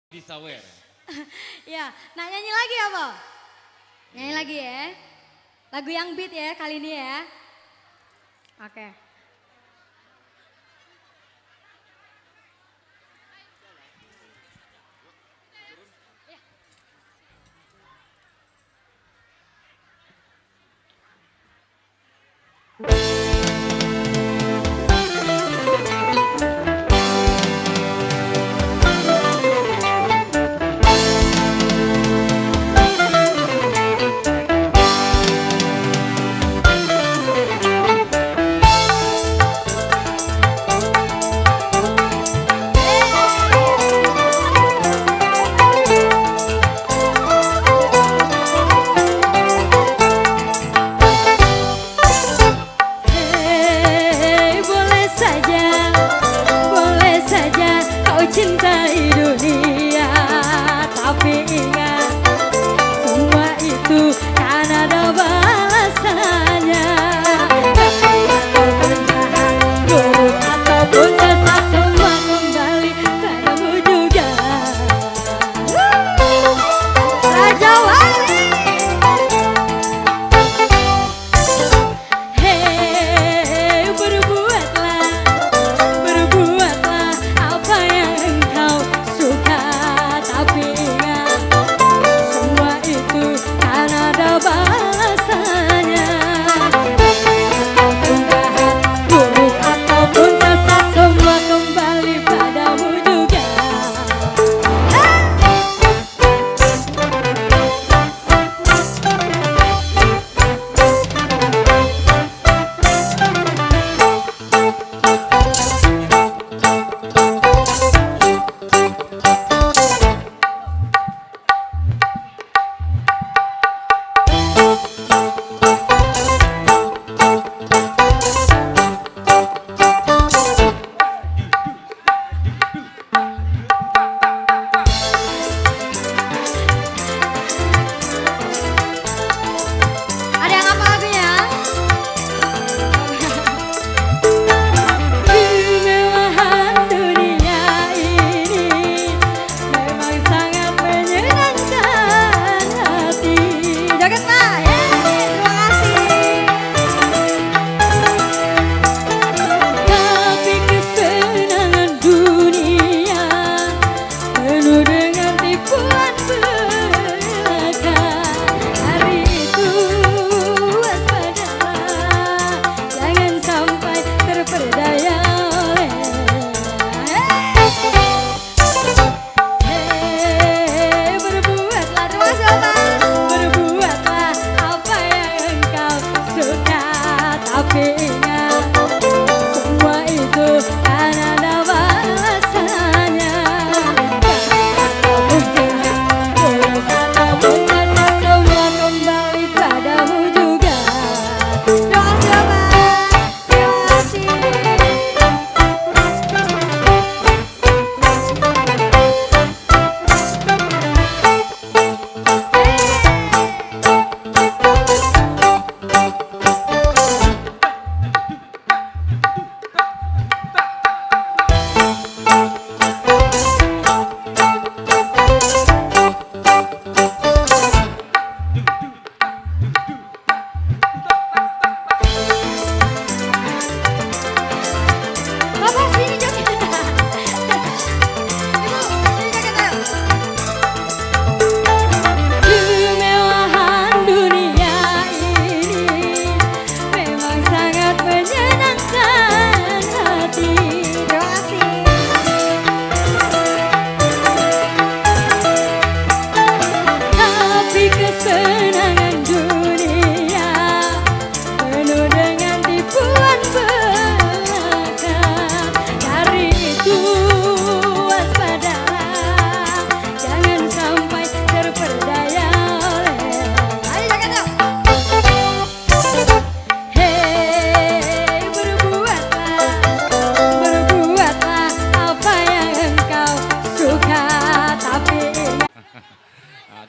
Disawer. Ya, nak nyanyi lagi apa? Nyanyi lagi ya. Lagu yang beat ya kali ini ya. Oke. Cintai dunia, tapi ingat semua itu kan ada balasannya. Lurus ataupun sesat, semua kembali padamu juga. Raja Wali. Hei, berbuatlah apa yang engkau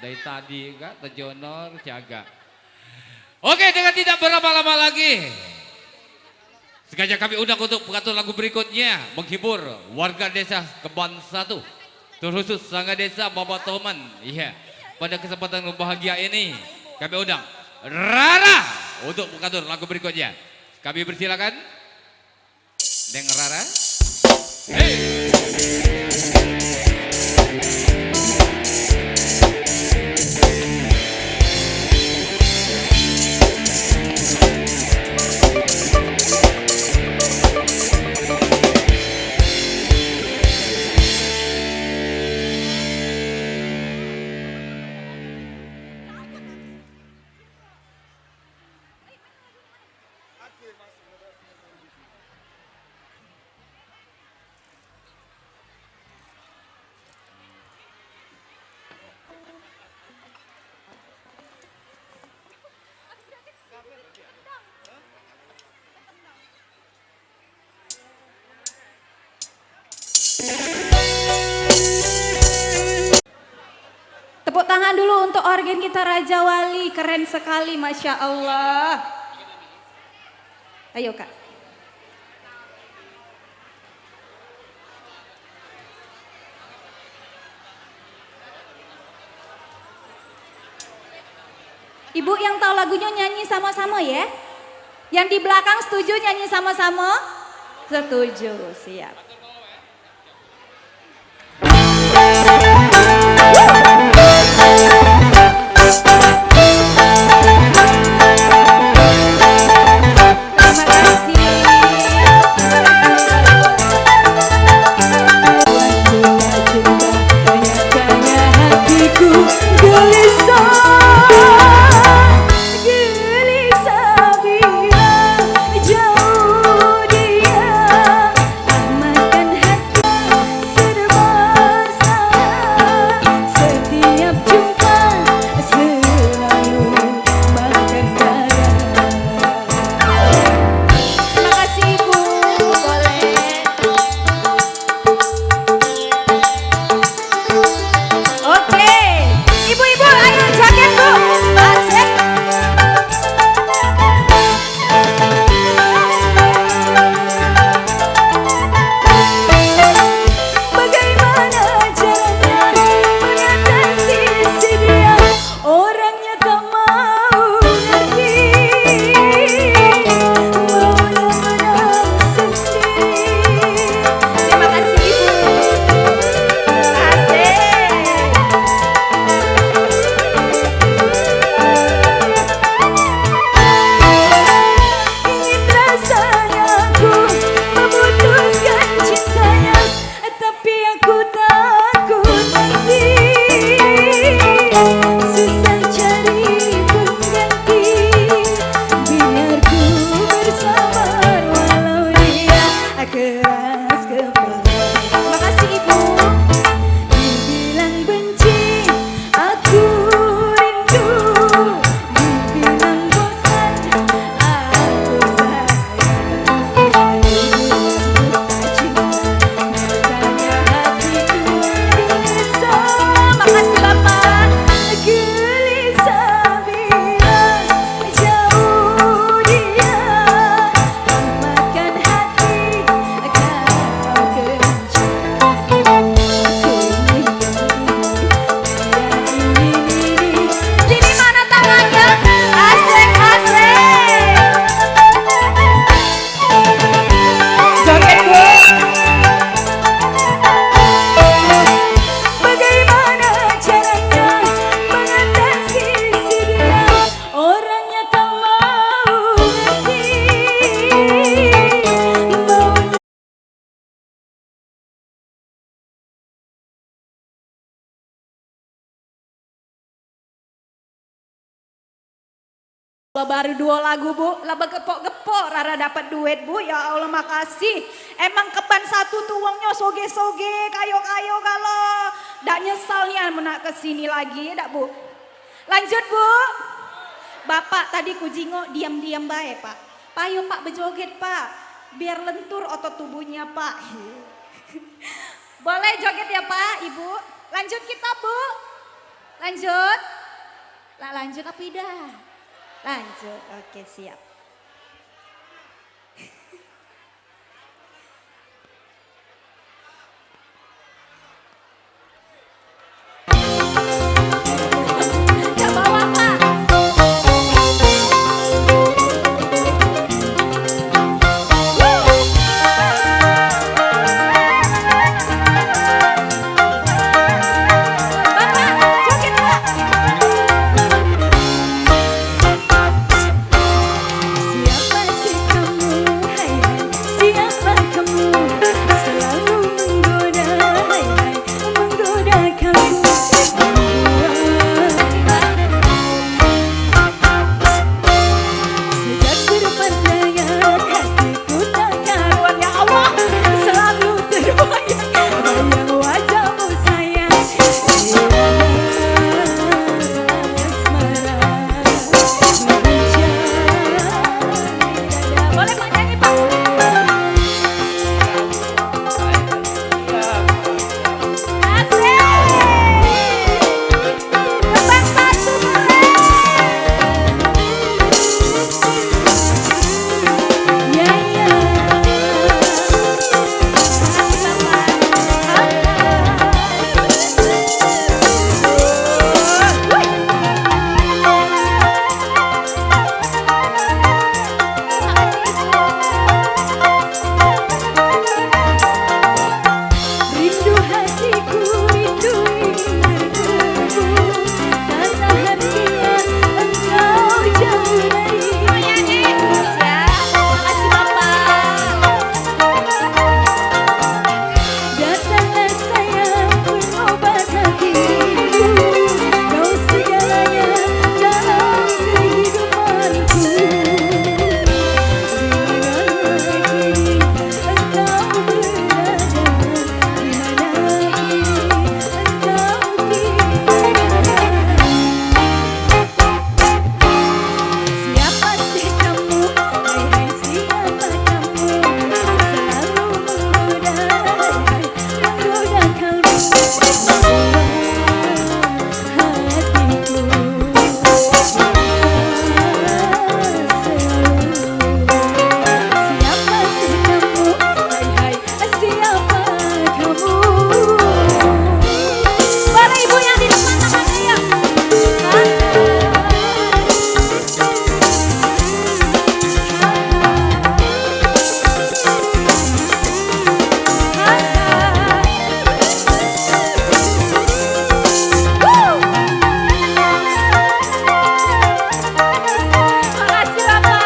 dari tadi Kak Tejonor jaga. Oke, dengan tidak berlama-lama lagi, sengaja kami undang untuk pengatur lagu berikutnya menghibur warga desa Keban 1, terkhusus Sangga Desa Bapak Toman. Iya, pada kesempatan bahagia ini kami undang Rara untuk mengatur lagu berikutnya. Kami persilakan Neng Rara. Hey. Tepuk tangan dulu untuk organ kita Raja Wali, keren sekali Masya Allah. Ayo Kak. Ibu yang tahu lagunya nyanyi sama-sama ya. Yang di belakang setuju nyanyi sama-sama? Setuju, siap. Baru 2 lagu Bu, laba gepok-gepok Rara dapat duit Bu, ya Allah makasih. Emang Keban 1 tuh uangnya soge-soge, kayo-kayo kalau. Dak nyesal nih menak kesini lagi, dak Bu. Lanjut Bu. Bapak tadi kujingo diam-diam baik Pak. Payo Pak berjoget Pak, biar lentur otot tubuhnya Pak. Boleh joget ya Pak, Ibu. Lanjut kita Bu. Lanjut. Lah lanjut apa dah? Lanjut. Oke, siap. Gak bawa Pak. Bapak, joget Pak. Siapa sih kamu, hai hai, siapa kamu, selalu menggoda, hai hai, menggoda kamu. Sejak berpandangan hatiku tak karuan, ya Allah, selalu terbayang bayang wajahmu sayang. Boleh Pak nyanyi Pak. Asik. Kembang satu boleh. Ya ya. Rindu hatiku rindui berdebu, tak tahan bila engkau jauh dari. Makasih Bapak. Datanglah sayang pengobat hatiku, kau segalanya dalam kehidupanku. Siapa sih kamu, hai hai siapa kamu, selalu menggoda, hai hai, menggoda kalbu, hatiku. Siapa sih kamu, hai hai, siapa kamu. Para ibu yang di depan tangan saya. Makasih Bapak.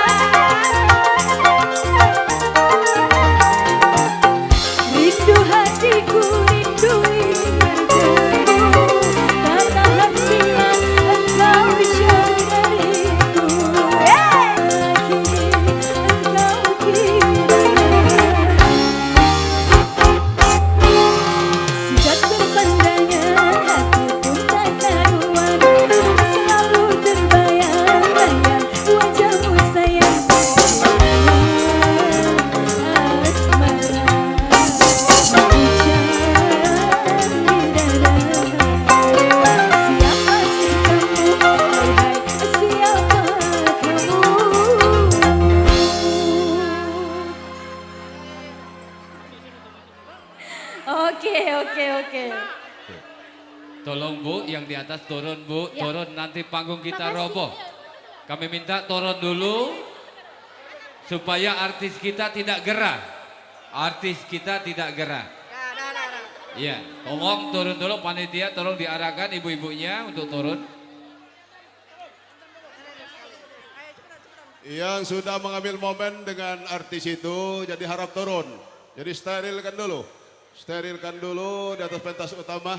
Rindu hatiku rindui berdebu, tak tahan bila engkau jauh dariku. Kini engkau kira. Sejak berpandangan hatiku tak karuan, selalu terbayang-bayang wajahmu sayang. Asmara siapa sih kamu, hai hai, siapa kamu. Oke. Tolong Bu, yang di atas turun Bu, Ya. turun nanti panggung kita Makasih. roboh. Kami minta turun dulu supaya artis kita tidak gerah. Artis kita tidak gerah. Iya, tolong turun dulu panitia, tolong diarahkan ibu-ibunya untuk turun. Yang sudah mengambil momen dengan artis itu jadi harap turun. Jadi sterilkan dulu di atas pentas utama.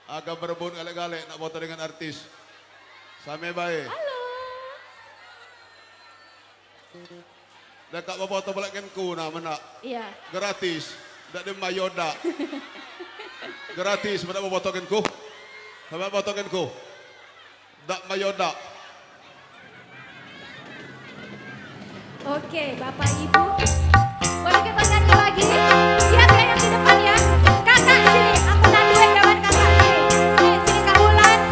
Agak berebut galek-galek nak foto dengan artis. Sampai baik. Halo. Dekat foto balakan ku nak menak. Iya. Gratis. Tak ada mayoda. Gratis menak fotokan ku. Sampai fotokan ku. Tak mayoda. Oke, Bapak Ibu. Boleh kita nyanyi lagi? Siap ya yang di depan ya? Kakak sini, aku nanduin kawan kakak sini. Sini Kak Bulan.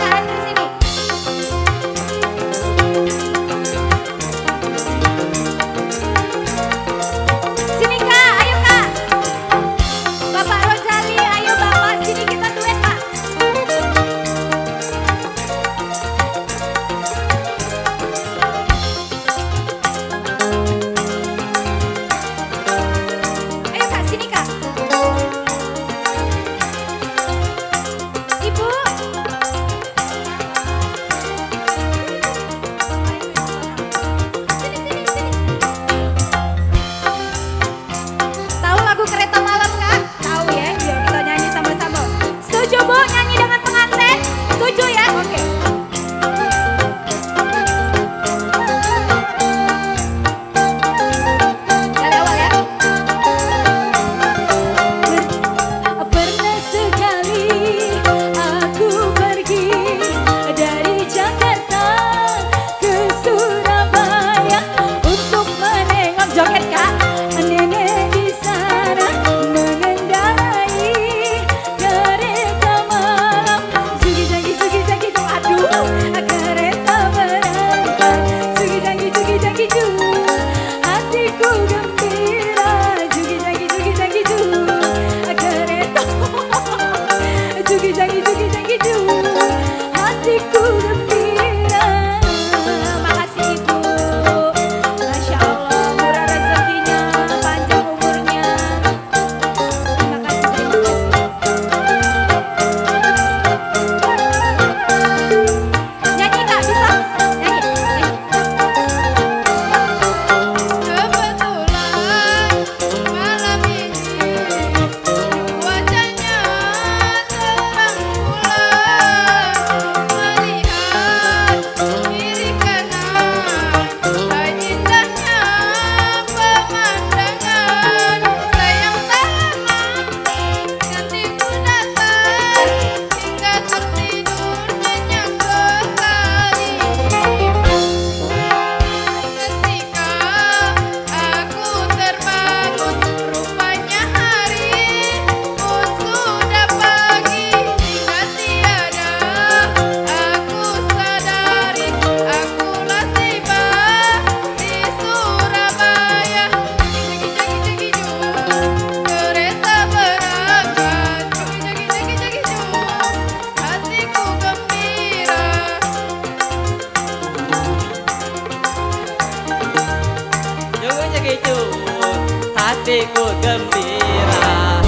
gembira.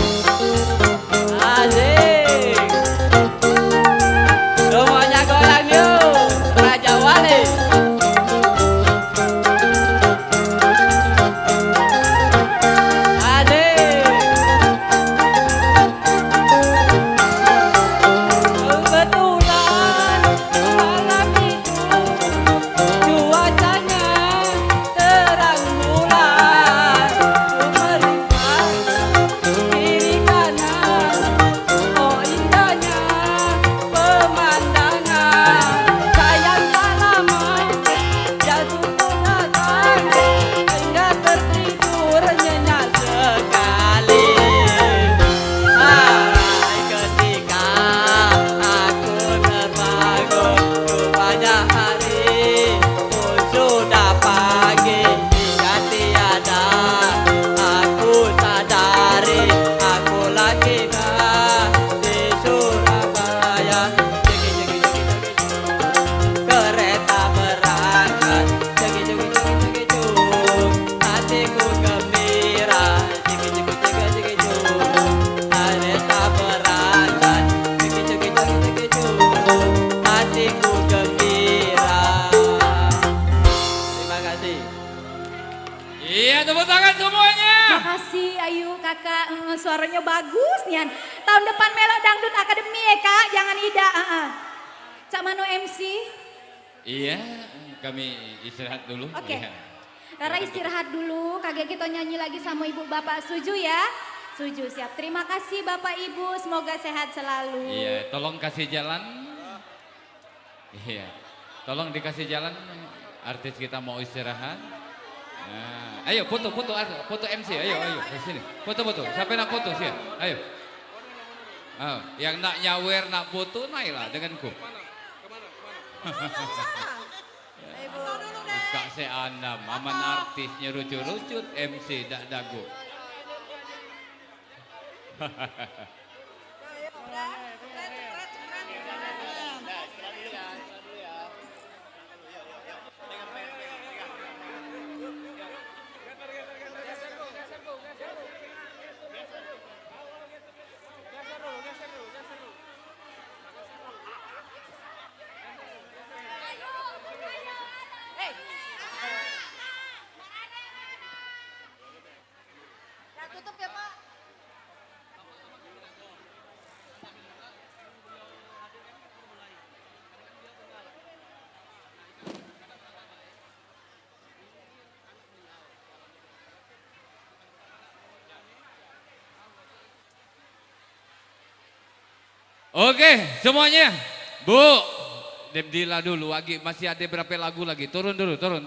Asik. Semuanya goyang yuk, Raja Wali. Makasih Ayu kakak, suaranya bagus nian. Tahun depan Melo Dangdut Akademi ya kak, jangan ida. Cak Mano MC. Iya, kami istirahat dulu. Oke. Iya. Rara istirahat dulu, kagak kita nyanyi lagi sama ibu bapak, setuju ya? Setuju, siap. Terima kasih bapak ibu, semoga sehat selalu. Iya, tolong kasih jalan. Iya, tolong dikasih jalan. Artis kita mau istirahat. Nah, ayo foto MC, ayo ke sini. Foto. Siapa yang nak foto sih? Ayo. Oh, yang nak nyawer, nak foto, naiklah denganku. Kak Seanam, aman artisnya rucut-rucut, MC dak dagu. Tutup ya Pak. Oke, semuanya. Bu, Debdila dulu lagi, masih ada berapa lagu lagi. Turun dulu, turun.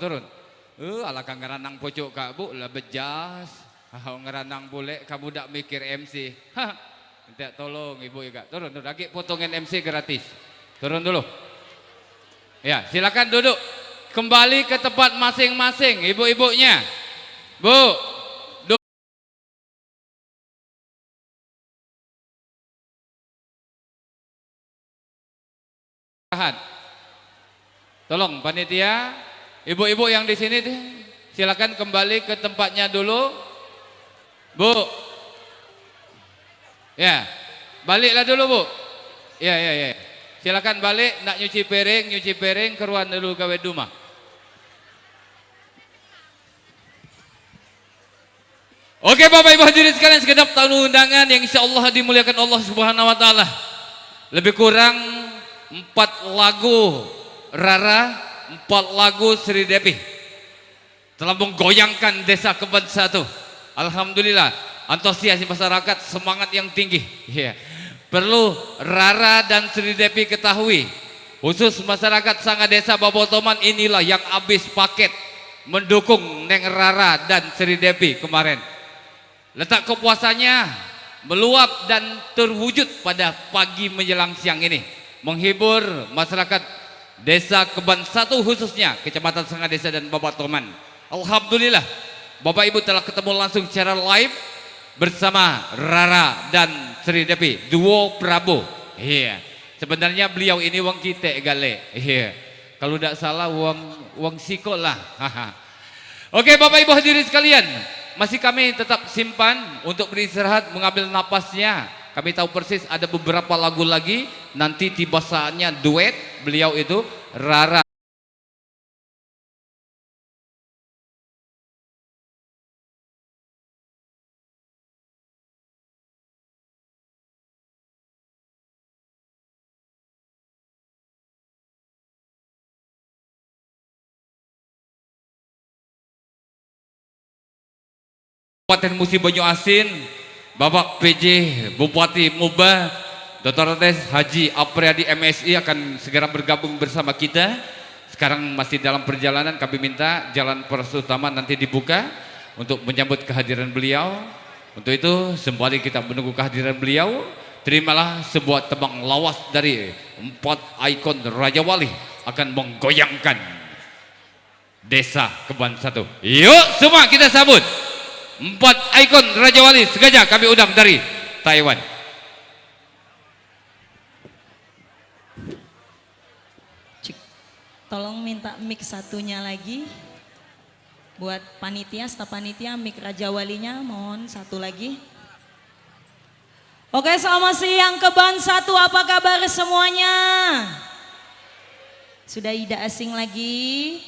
Ala kang ngeranang pocok kak bu, lah bejas. Ngeranang boleh, kamu dak mikir MC. Minta tolong ibu ya kak. Turun, lagi potongin MC gratis. Turun dulu. Ya, silakan duduk. Kembali ke tempat masing-masing, ibu-ibunya. Bu, tolong panitia, ibu-ibu yang di sini silakan kembali ke tempatnya dulu. Bu. Ya. Baliklah dulu, Bu. Ya. Silakan balik, nak nyuci piring keruan dulu gawe rumah. Oke Bapak Ibu hadirin sekalian, segenap tamu undangan yang insyaallah dimuliakan Allah Subhanahu wa taala. Lebih kurang 4 lagu Rara, 4 lagu Sri Devi telah menggoyangkan Desa Kebon 1. Alhamdulillah, antusias masyarakat, semangat yang tinggi. Ya. Perlu Rara dan Sri Devi ketahui, khusus masyarakat Sangga Desa Babotoman inilah yang habis paket mendukung Neng Rara dan Sri Devi kemarin. Letak kepuasannya meluap dan terwujud pada pagi menjelang siang ini, menghibur masyarakat Desa Kebon 1 khususnya Kecamatan Sangga Desa dan Babotoman. Alhamdulillah, Bapak Ibu telah ketemu langsung secara live bersama Rara dan Sri Devi, duo Prabu. Iya. Sebenarnya beliau ini wong kita gale. Iya. Kalau tidak salah wong siko lah. Oke Bapak Ibu hadirin sekalian, masih kami tetap simpan untuk beristirahat, mengambil napasnya. Kami tahu persis ada beberapa lagu lagi, nanti tiba saatnya duet beliau itu Rara. Kabupaten Musi Banyu Asin, Bapak PJ Bupati Muba, Dr. Tes Haji Apriyadi MSI akan segera bergabung bersama kita. Sekarang masih dalam perjalanan, kami minta jalan poros utama nanti dibuka untuk menyambut kehadiran beliau. Untuk itu, sembari kita menunggu kehadiran beliau, terimalah sebuah tembang lawas dari 4 ikon Raja Wali akan menggoyangkan Desa Keban 1. Yuk semua kita sambut 4 ikon Raja Wali sengaja kami undang dari Taiwan. Tolong minta mic satunya lagi. Buat panitia, staf panitia, mic Raja Walinya mohon satu lagi. Oke, selamat siang Keban 1, apa kabar semuanya? Sudah tidak asing lagi?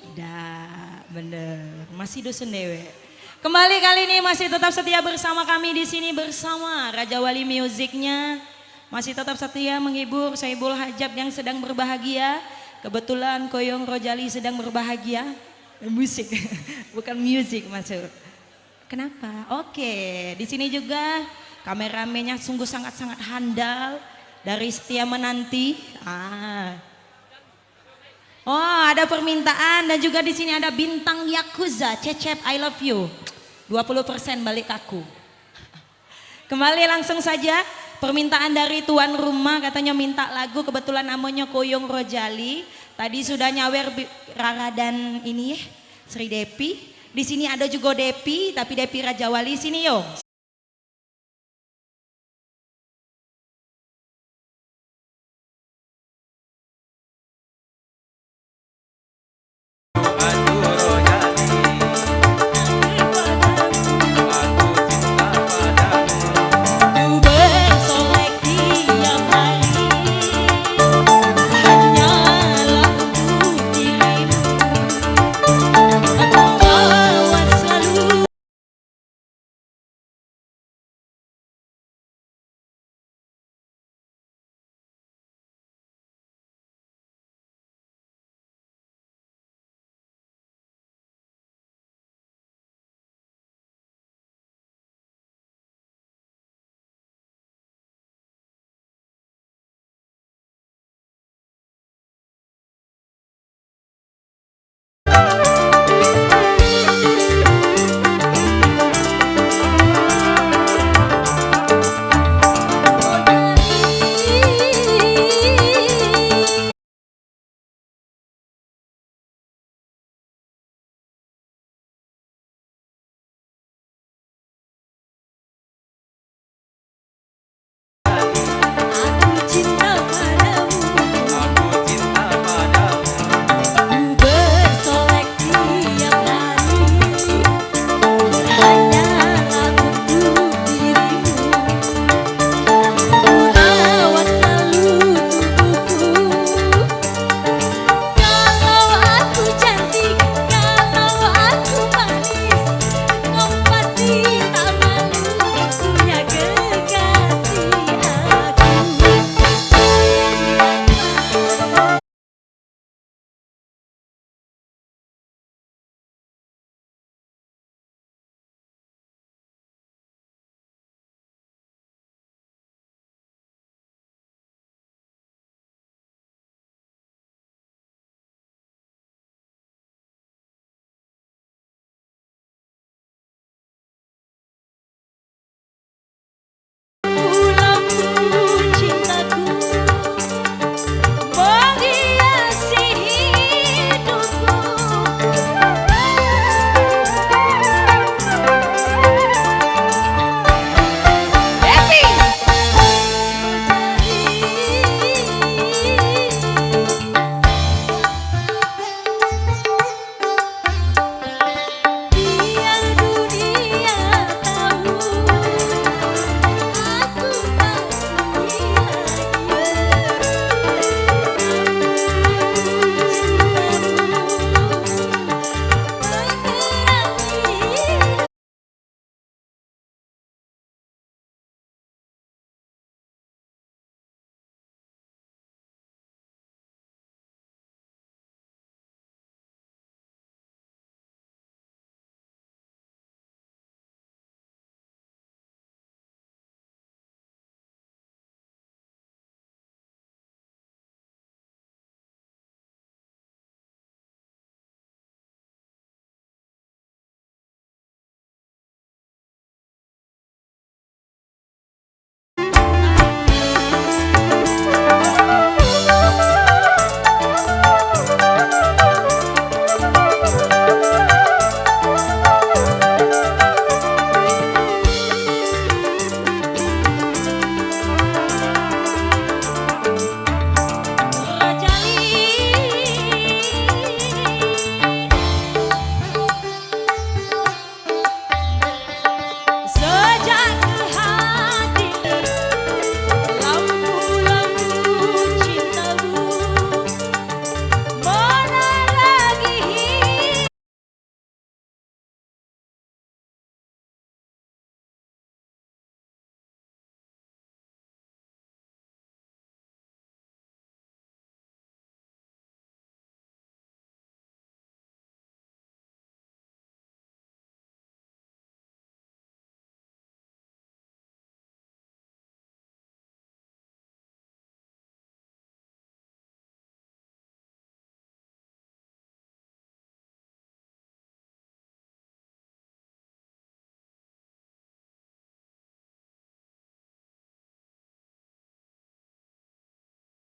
Tidak, bener. Masih dosen dewe. Kembali kali ini masih tetap setia bersama kami di sini bersama Raja Wali Musiknya. Masih tetap setia menghibur Saibul Hajab yang sedang berbahagia. Kebetulan Koyong Rojali sedang berbahagia. Musik, bukan musik masuk. Kenapa? Oke, di sini juga kameramennya sungguh sangat-sangat handal dari Setia Menanti. Oh, ada permintaan dan juga di sini ada bintang Yakuza, Cecep I love you. 20% balik aku. Kembali langsung saja, permintaan dari tuan rumah katanya minta lagu, kebetulan namanya Koyong Rojali. Tadi sudah nyawer Rara dan ini Sri Depi. Di sini ada juga Depi, tapi Depi Raja Wali sini yo.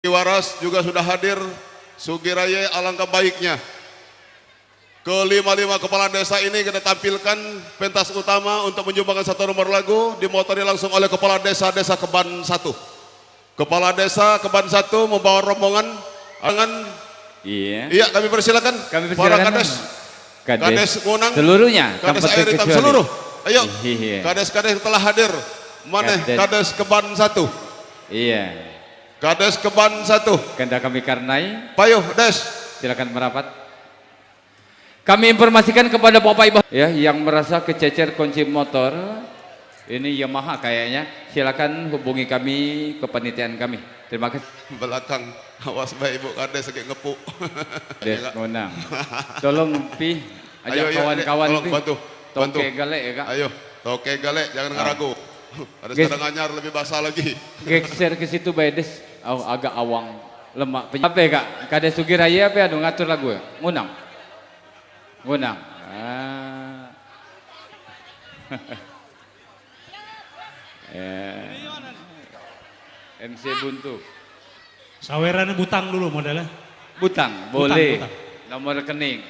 Waras juga sudah hadir. Sugiraya alangkah baiknya kelima-lima kepala desa ini kita tampilkan pentas utama untuk menyumbangkan satu nomor lagu, dimotori langsung oleh kepala desa Keban 1. Kepala desa Keban 1 membawa rombongan dengan iya kami persilakan para kades Ngunang seluruhnya kades air hitam seluruh. Ayo kades-kades telah hadir. Maneh kades Keban 1. Iya. Kades Keban 1. Kanda kami Karnai. Payuh Des. Silakan merapat. Kami informasikan kepada Bapak Ibu ya yang merasa kececer kunci motor. Ini Yamaha kayaknya. Silakan hubungi kami ke panitiaan kami. Terima kasih. Belakang awas baik Ibu kades lagi ngepuk. Des Ngunang. Tolong Pi ajak kawan-kawan Pi. Bantu. Toke galek ya Kak. Ayo, toke galek jangan ngeragu. Ada sedang anyar lebih basah lagi. Geser ke situ Des. Oh, agak awang lemak. Apa ya Kak? Kades Sugiraya apa anu ngatur lagu ya? Ngunang. Ngunang. MC Buntu. Saweran butang dulu modalnya. Butang, boleh. Butang. Nomor rekening.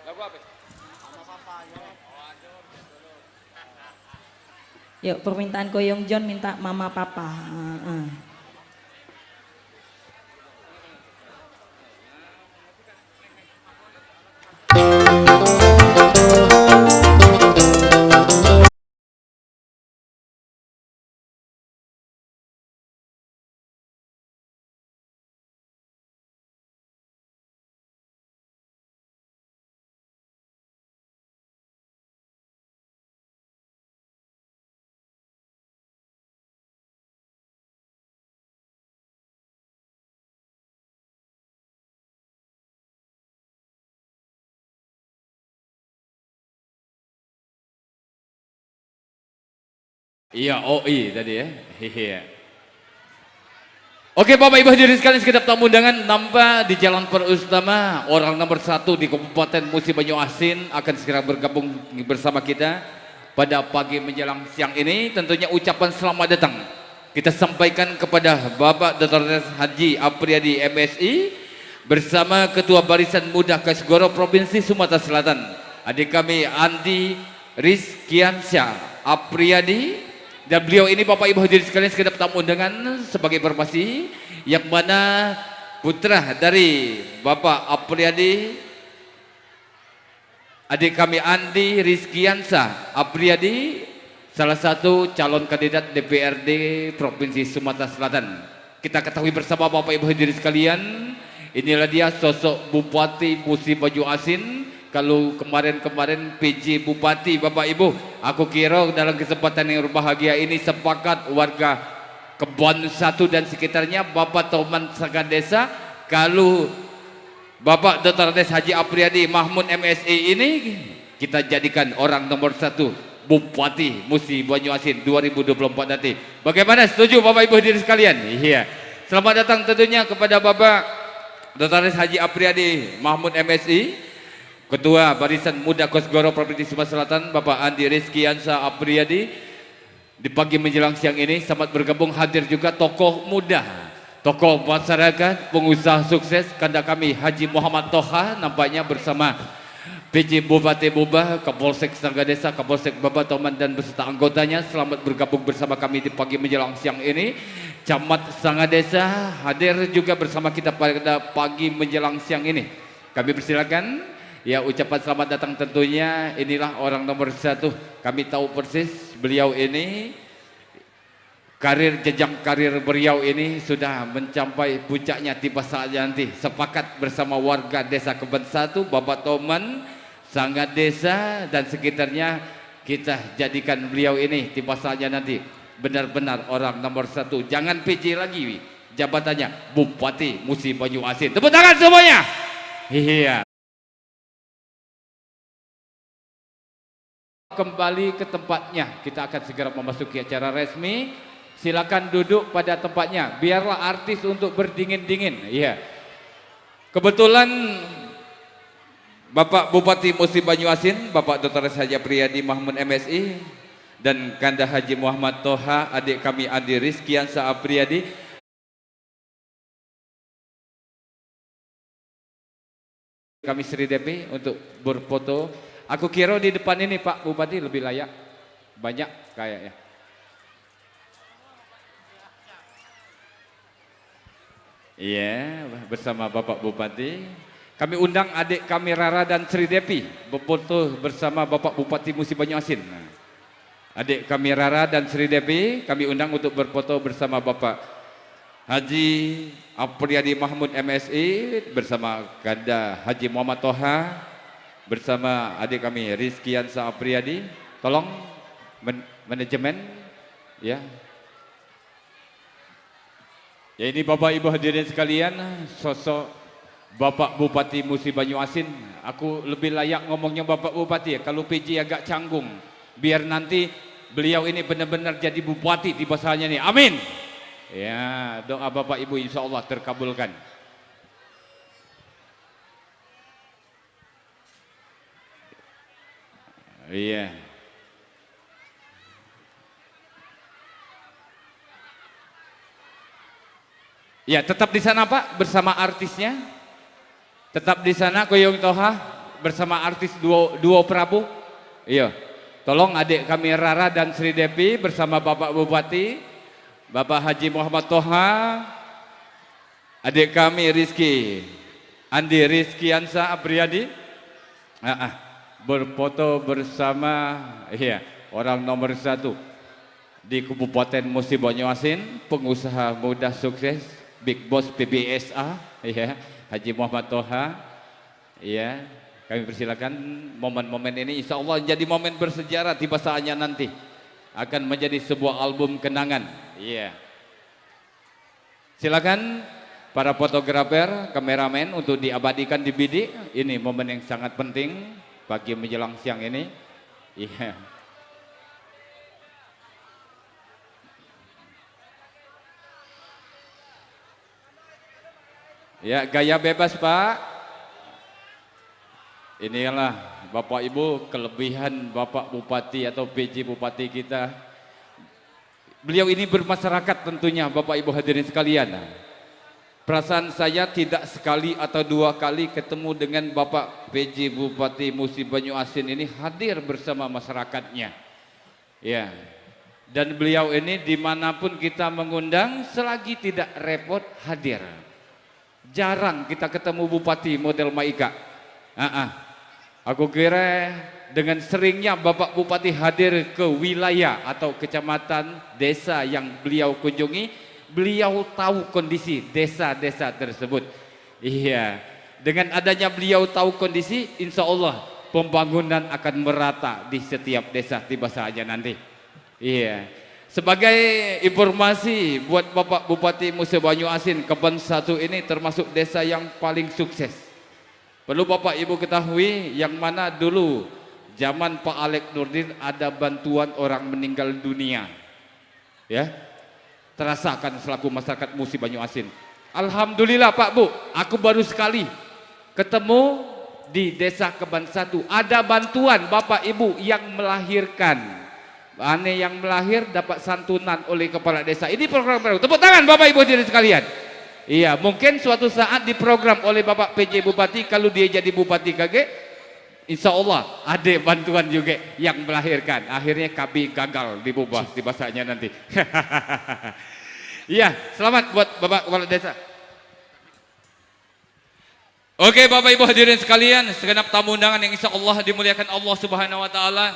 Lagu apa? Yuk permintaan Koyong John minta Mama Papa. Iya, OI tadi ya. Iya. Oke Bapak Ibu hadirin sekalian, sekedap tamu undangan nampak di Jalan Perutama orang nomor 1 di Kabupaten Musi Banyuasin akan segera bergabung bersama kita pada pagi menjelang siang ini. Tentunya ucapan selamat datang kita sampaikan kepada Bapak Dr. Haji Apriyadi MSI bersama Ketua Barisan Muda Kasgoro Provinsi Sumatera Selatan, adik kami Andi Rizkiansyah Apriyadi. Dan beliau ini Bapak Ibu hadirin sekalian sekedap tamu undangan sebagai informasi yang mana putra dari Bapak Apriyadi, adik kami Andi Rizkiansyah Apriyadi, salah satu calon kandidat DPRD Provinsi Sumatera Selatan. Kita ketahui bersama Bapak Ibu hadirin sekalian, inilah dia sosok Bupati Musi Banyuasin. Kalau kemarin-kemarin PJ Bupati Bapak Ibu, aku kira dalam kesempatan yang berbahagia ini sepakat warga Kebon 1 dan sekitarnya, Bapak Toman Sangat Desa, kalau Bapak Dr. Haji Apriyadi Mahmud MSI ini kita jadikan orang nomor 1 Bupati Musi Banyuasin 2024 nanti. Bagaimana, setuju Bapak Ibu hadirin sekalian? Iya. Selamat datang tentunya kepada Bapak Dr. Haji Apriyadi Mahmud MSI, Ketua Barisan Muda Kasgoro Provinsi Sumatera Selatan, Bapak Andi Rizkiansyah Apriyadi. Di pagi menjelang siang ini selamat bergabung hadir juga tokoh muda, tokoh masyarakat, pengusaha sukses, kanda kami Haji Muhammad Toha nampaknya bersama PJ Bupati Bubah, Kapolsek Sangat Desa, Kapolsek Bapak Toman dan beserta anggotanya. Selamat bergabung bersama kami di pagi menjelang siang ini. Camat Sangat Desa hadir juga bersama kita pada pagi menjelang siang ini. Kami persilakan. Ya, ucapan selamat datang tentunya. Inilah orang nomor 1. Kami tahu persis beliau ini jenjang karir beliau ini sudah mencapai puncaknya tiba saatnya nanti. Sepakat bersama warga Desa Kebon 1, Bapak Toman Sangat Desa dan sekitarnya, kita jadikan beliau ini tiba saatnya nanti benar-benar orang nomor 1. Jangan PJ lagi jabatannya, Bupati Musi Banyuasin. Tepuk tangan semuanya. Iya. Kembali ke tempatnya, kita akan segera memasuki acara resmi. Silakan duduk pada tempatnya, biarlah artis untuk berdingin-dingin. Iya. Kebetulan Bapak Bupati Musi Banyuasin, Bapak Dr. Haji Apriyadi Mahmud MSI, dan Kanda Haji Muhammad Toha, adik kami Andi Rizkiansa Apriyadi. Kami Sri Depi untuk berfoto. Aku kira di depan ini Pak Bupati lebih layak. Banyak kayaknya. Iya, bersama Bapak Bupati. Kami undang adik kami Rara dan Sri Depi berfoto bersama Bapak Bupati Musi Banyuasin. Adik kami Rara dan Sri Depi kami undang untuk berfoto bersama Bapak Haji Apriyadi Mahmud MSI bersama Kanda Haji Muhammad Toha bersama adik kami Rizkiansa Apriyadi. Tolong manajemen ya. Ya, ini Bapak Ibu hadirin sekalian, sosok Bapak Bupati Musi Banyuasin. Aku lebih layak ngomongnya Bapak Bupati ya, kalau PJ agak canggung. Biar nanti beliau ini benar-benar jadi bupati di bahasanya nih. Amin. Ya, doa Bapak Ibu insya Allah terkabulkan. Iya. Ya, tetap di sana Pak bersama artisnya. Tetap di sana Koyong Toha bersama artis duo Prabu. Iya. Tolong adik kami Rara dan Sri Depi bersama Bapak Bupati, Bapak Haji Muhammad Toha, adik kami Rizky, Andi Rizkiansa Apriyadi. Berfoto bersama orang nomor 1 di Kabupaten Musi Banyuasin, pengusaha muda sukses, Big Boss PBSA, Haji Muhammad Toha. Kami persilakan momen-momen ini insya Allah jadi momen bersejarah di masanya nanti. Akan menjadi sebuah album kenangan. Silakan para fotografer, kameramen untuk diabadikan di bidik. Ini momen yang sangat penting pagi menjelang siang ini. Ya, gaya bebas Pak. Inilah Bapak Ibu kelebihan Bapak Bupati atau PJ Bupati kita. Beliau ini bermasyarakat tentunya Bapak Ibu hadirin sekalian. Perasaan saya tidak sekali atau 2 kali ketemu dengan Bapak PJ Bupati Musi Banyuasin ini hadir bersama masyarakatnya. Ya. Dan beliau ini dimanapun kita mengundang selagi tidak repot hadir. Jarang kita ketemu Bupati model Maika. Aku kira dengan seringnya Bapak Bupati hadir ke wilayah atau kecamatan, desa yang beliau kunjungi, beliau tahu kondisi desa-desa tersebut. Iya, dengan adanya beliau tahu kondisi, insya Allah pembangunan akan merata di setiap desa tiba saja nanti. Iya. Sebagai informasi buat Bapak Bupati Musi Banyuasin, Kebon 1 ini termasuk desa yang paling sukses. Perlu Bapak Ibu ketahui yang mana dulu zaman Pak Alek Nurdin ada bantuan orang meninggal dunia. Ya. Terasakan selaku masyarakat Musi Banyuasin. Alhamdulillah Pak Bu, aku baru sekali ketemu di Desa Kebon 1 ada bantuan Bapak Ibu yang melahirkan. Aneh yang melahir dapat santunan oleh kepala desa. Ini program baru. Tepuk tangan Bapak Ibu hadirin sekalian. Iya, mungkin suatu saat diprogram oleh Bapak PJ Bupati kalau dia jadi Bupati KG, insya Allah ada bantuan juga yang melahirkan. Akhirnya KB gagal dibubah di bahasanya nanti. Iya, selamat buat Bapak Kepala Desa. Oke Bapak Ibu hadirin sekalian, segenap tamu undangan yang insya Allah dimuliakan Allah Subhanahu Wa Taala.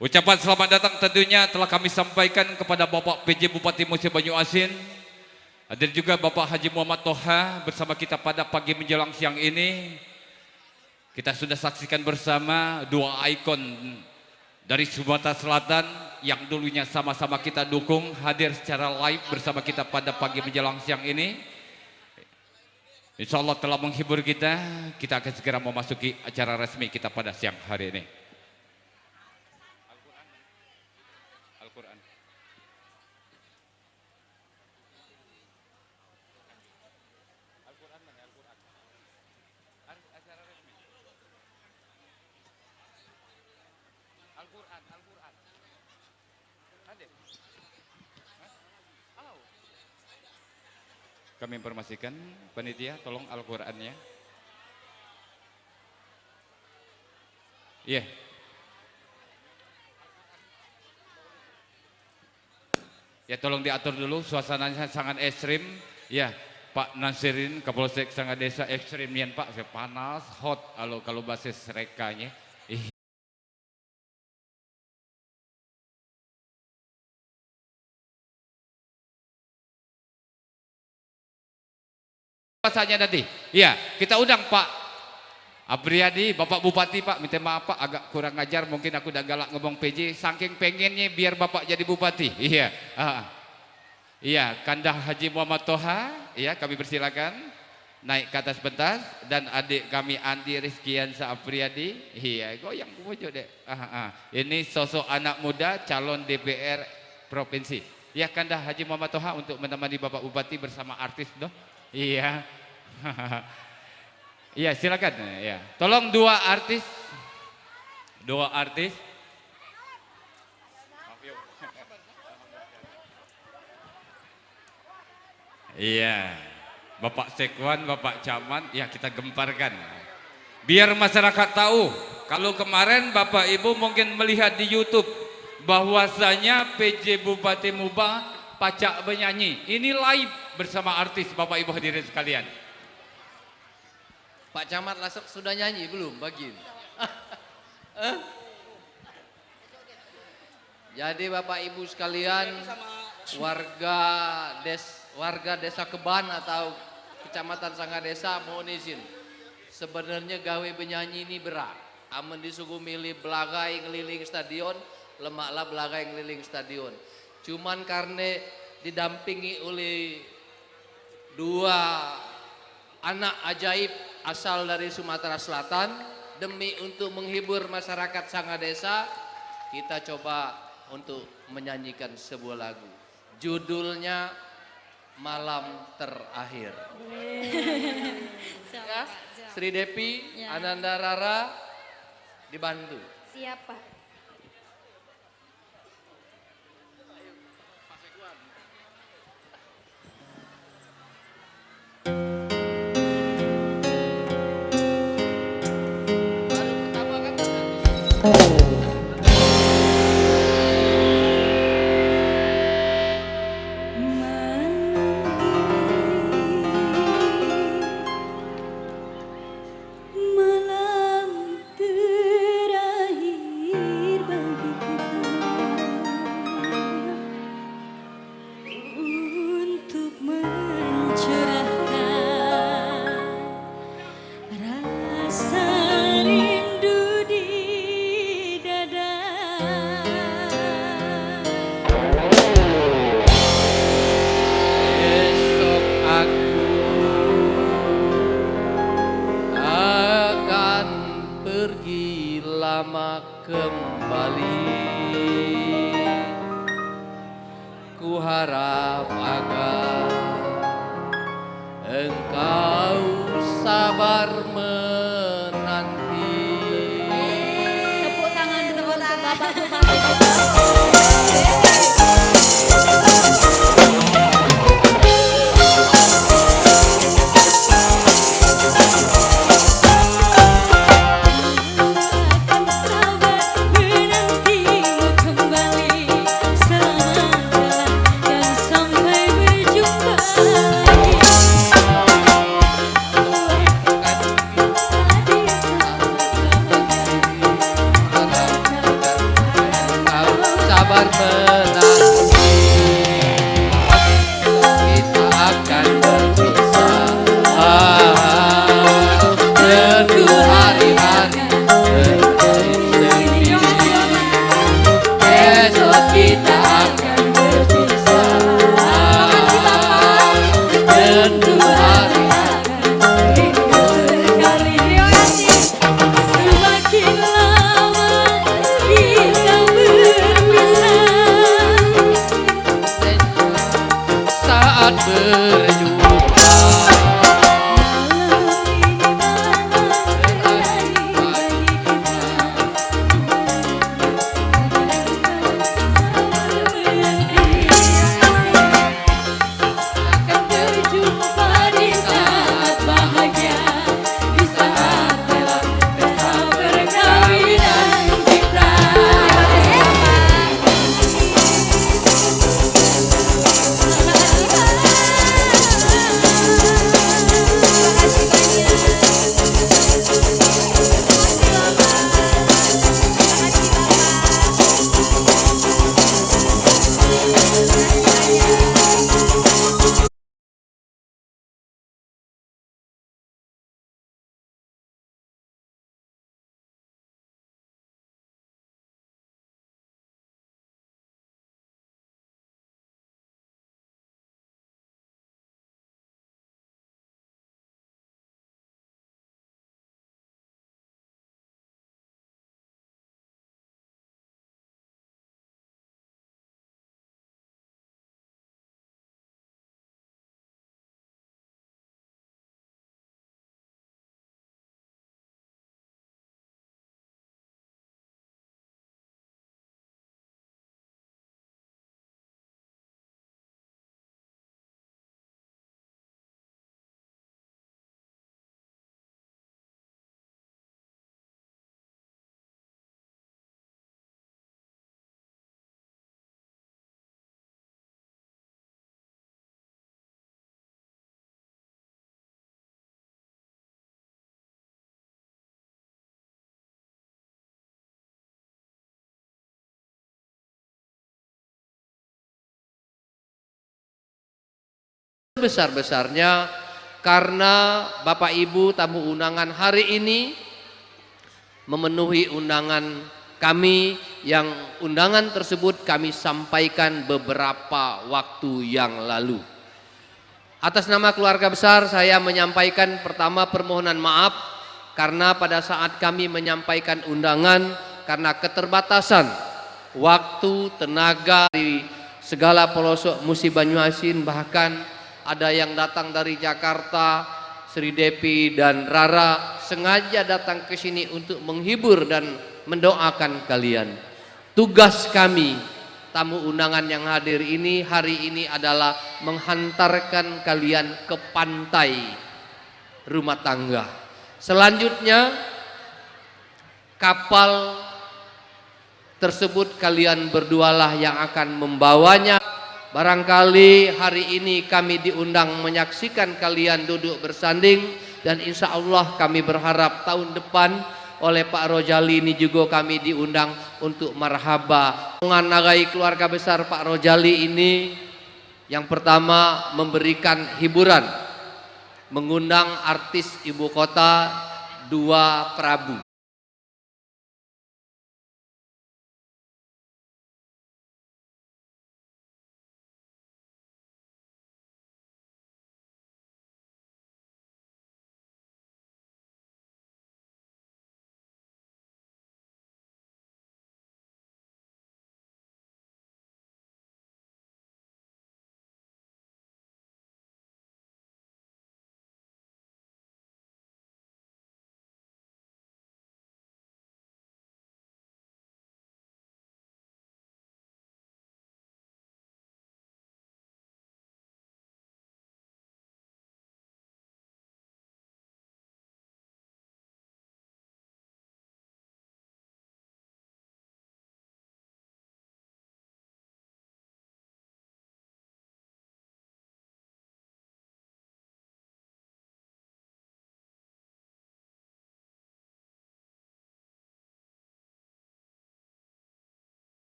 Ucapan selamat datang tentunya telah kami sampaikan kepada Bapak PJ Bupati Musi Banyuasin. Hadir juga Bapak Haji Muhammad Toha bersama kita pada pagi menjelang siang ini. Kita sudah saksikan bersama 2 ikon dari Sumatera Selatan yang dulunya sama-sama kita dukung hadir secara live bersama kita pada pagi menjelang siang ini. Insya Allah telah menghibur kita. Kita akan segera memasuki acara resmi kita pada siang hari ini. Kami informasikan, panitia tolong Al-Qur'annya. Iya. Ya tolong diatur dulu, suasananya sangat ekstrim. Ya, Pak Nasirin, Kapolsek Sangga Desa ekstrim nian Pak, panas, hot kalau basis rekanya. Pasanya nanti, ya kita undang Pak Apriyadi, Bapak Bupati Pak, minta maaf Pak, agak kurang ajar, mungkin aku udah galak ngomong PJ, saking pengennya biar Bapak jadi Bupati, iya, iya, Kandah Haji Muhammad Toha, iya kami persilakan naik ke atas pentas, dan adik kami Andi Rizkiansa Apriyadi, iya, goyang wujud deh, ini sosok anak muda calon DPR Provinsi, ya Kandah Haji Muhammad Toha untuk menemani Bapak Bupati bersama artis dong. Iya, iya silakan. Ya, tolong dua artis. Iya, Bapak Sekwan, Bapak Camat, ya kita gemparkan. Biar masyarakat tahu, kalau kemarin Bapak Ibu mungkin melihat di YouTube bahwasanya PJ Bupati Muba pacak bernyanyi, ini live bersama artis Bapak Ibu hadirin sekalian. Pak Camat Lasek sudah nyanyi belum? Bagiin. Jadi Bapak Ibu sekalian, warga Desa Keban atau Kecamatan Sangga Desa mohon izin. Sebenarnya gawe penyanyi ini berat. Amun disuguh milih belagai ngeliling stadion, lemaklah belagai ngeliling stadion. Cuman karena didampingi oleh dua anak ajaib asal dari Sumatera Selatan, demi untuk menghibur masyarakat Sangga Desa, kita coba untuk menyanyikan sebuah lagu. Judulnya Malam Terakhir. Ya, Sri Depi, Ananda Rara dibantu. Siapa? Besar-besarnya karena Bapak Ibu tamu undangan hari ini memenuhi undangan kami, yang undangan tersebut kami sampaikan beberapa waktu yang lalu. Atas nama keluarga besar saya menyampaikan pertama permohonan maaf karena pada saat kami menyampaikan undangan karena keterbatasan waktu, tenaga di segala pelosok Musi Banyuasin, bahkan ada yang datang dari Jakarta, Sri Depi dan Rara sengaja datang ke sini untuk menghibur dan mendoakan kalian. Tugas kami tamu undangan yang hadir ini hari ini adalah menghantarkan kalian ke pantai rumah tangga. Selanjutnya kapal tersebut kalian berdualah yang akan membawanya. Barangkali hari ini kami diundang menyaksikan kalian duduk bersanding, dan insya Allah kami berharap tahun depan oleh Pak Rojali ini juga kami diundang untuk marhaba. Mengenai keluarga besar Pak Rojali ini, yang pertama memberikan hiburan, mengundang artis ibu kota 2 Prabu.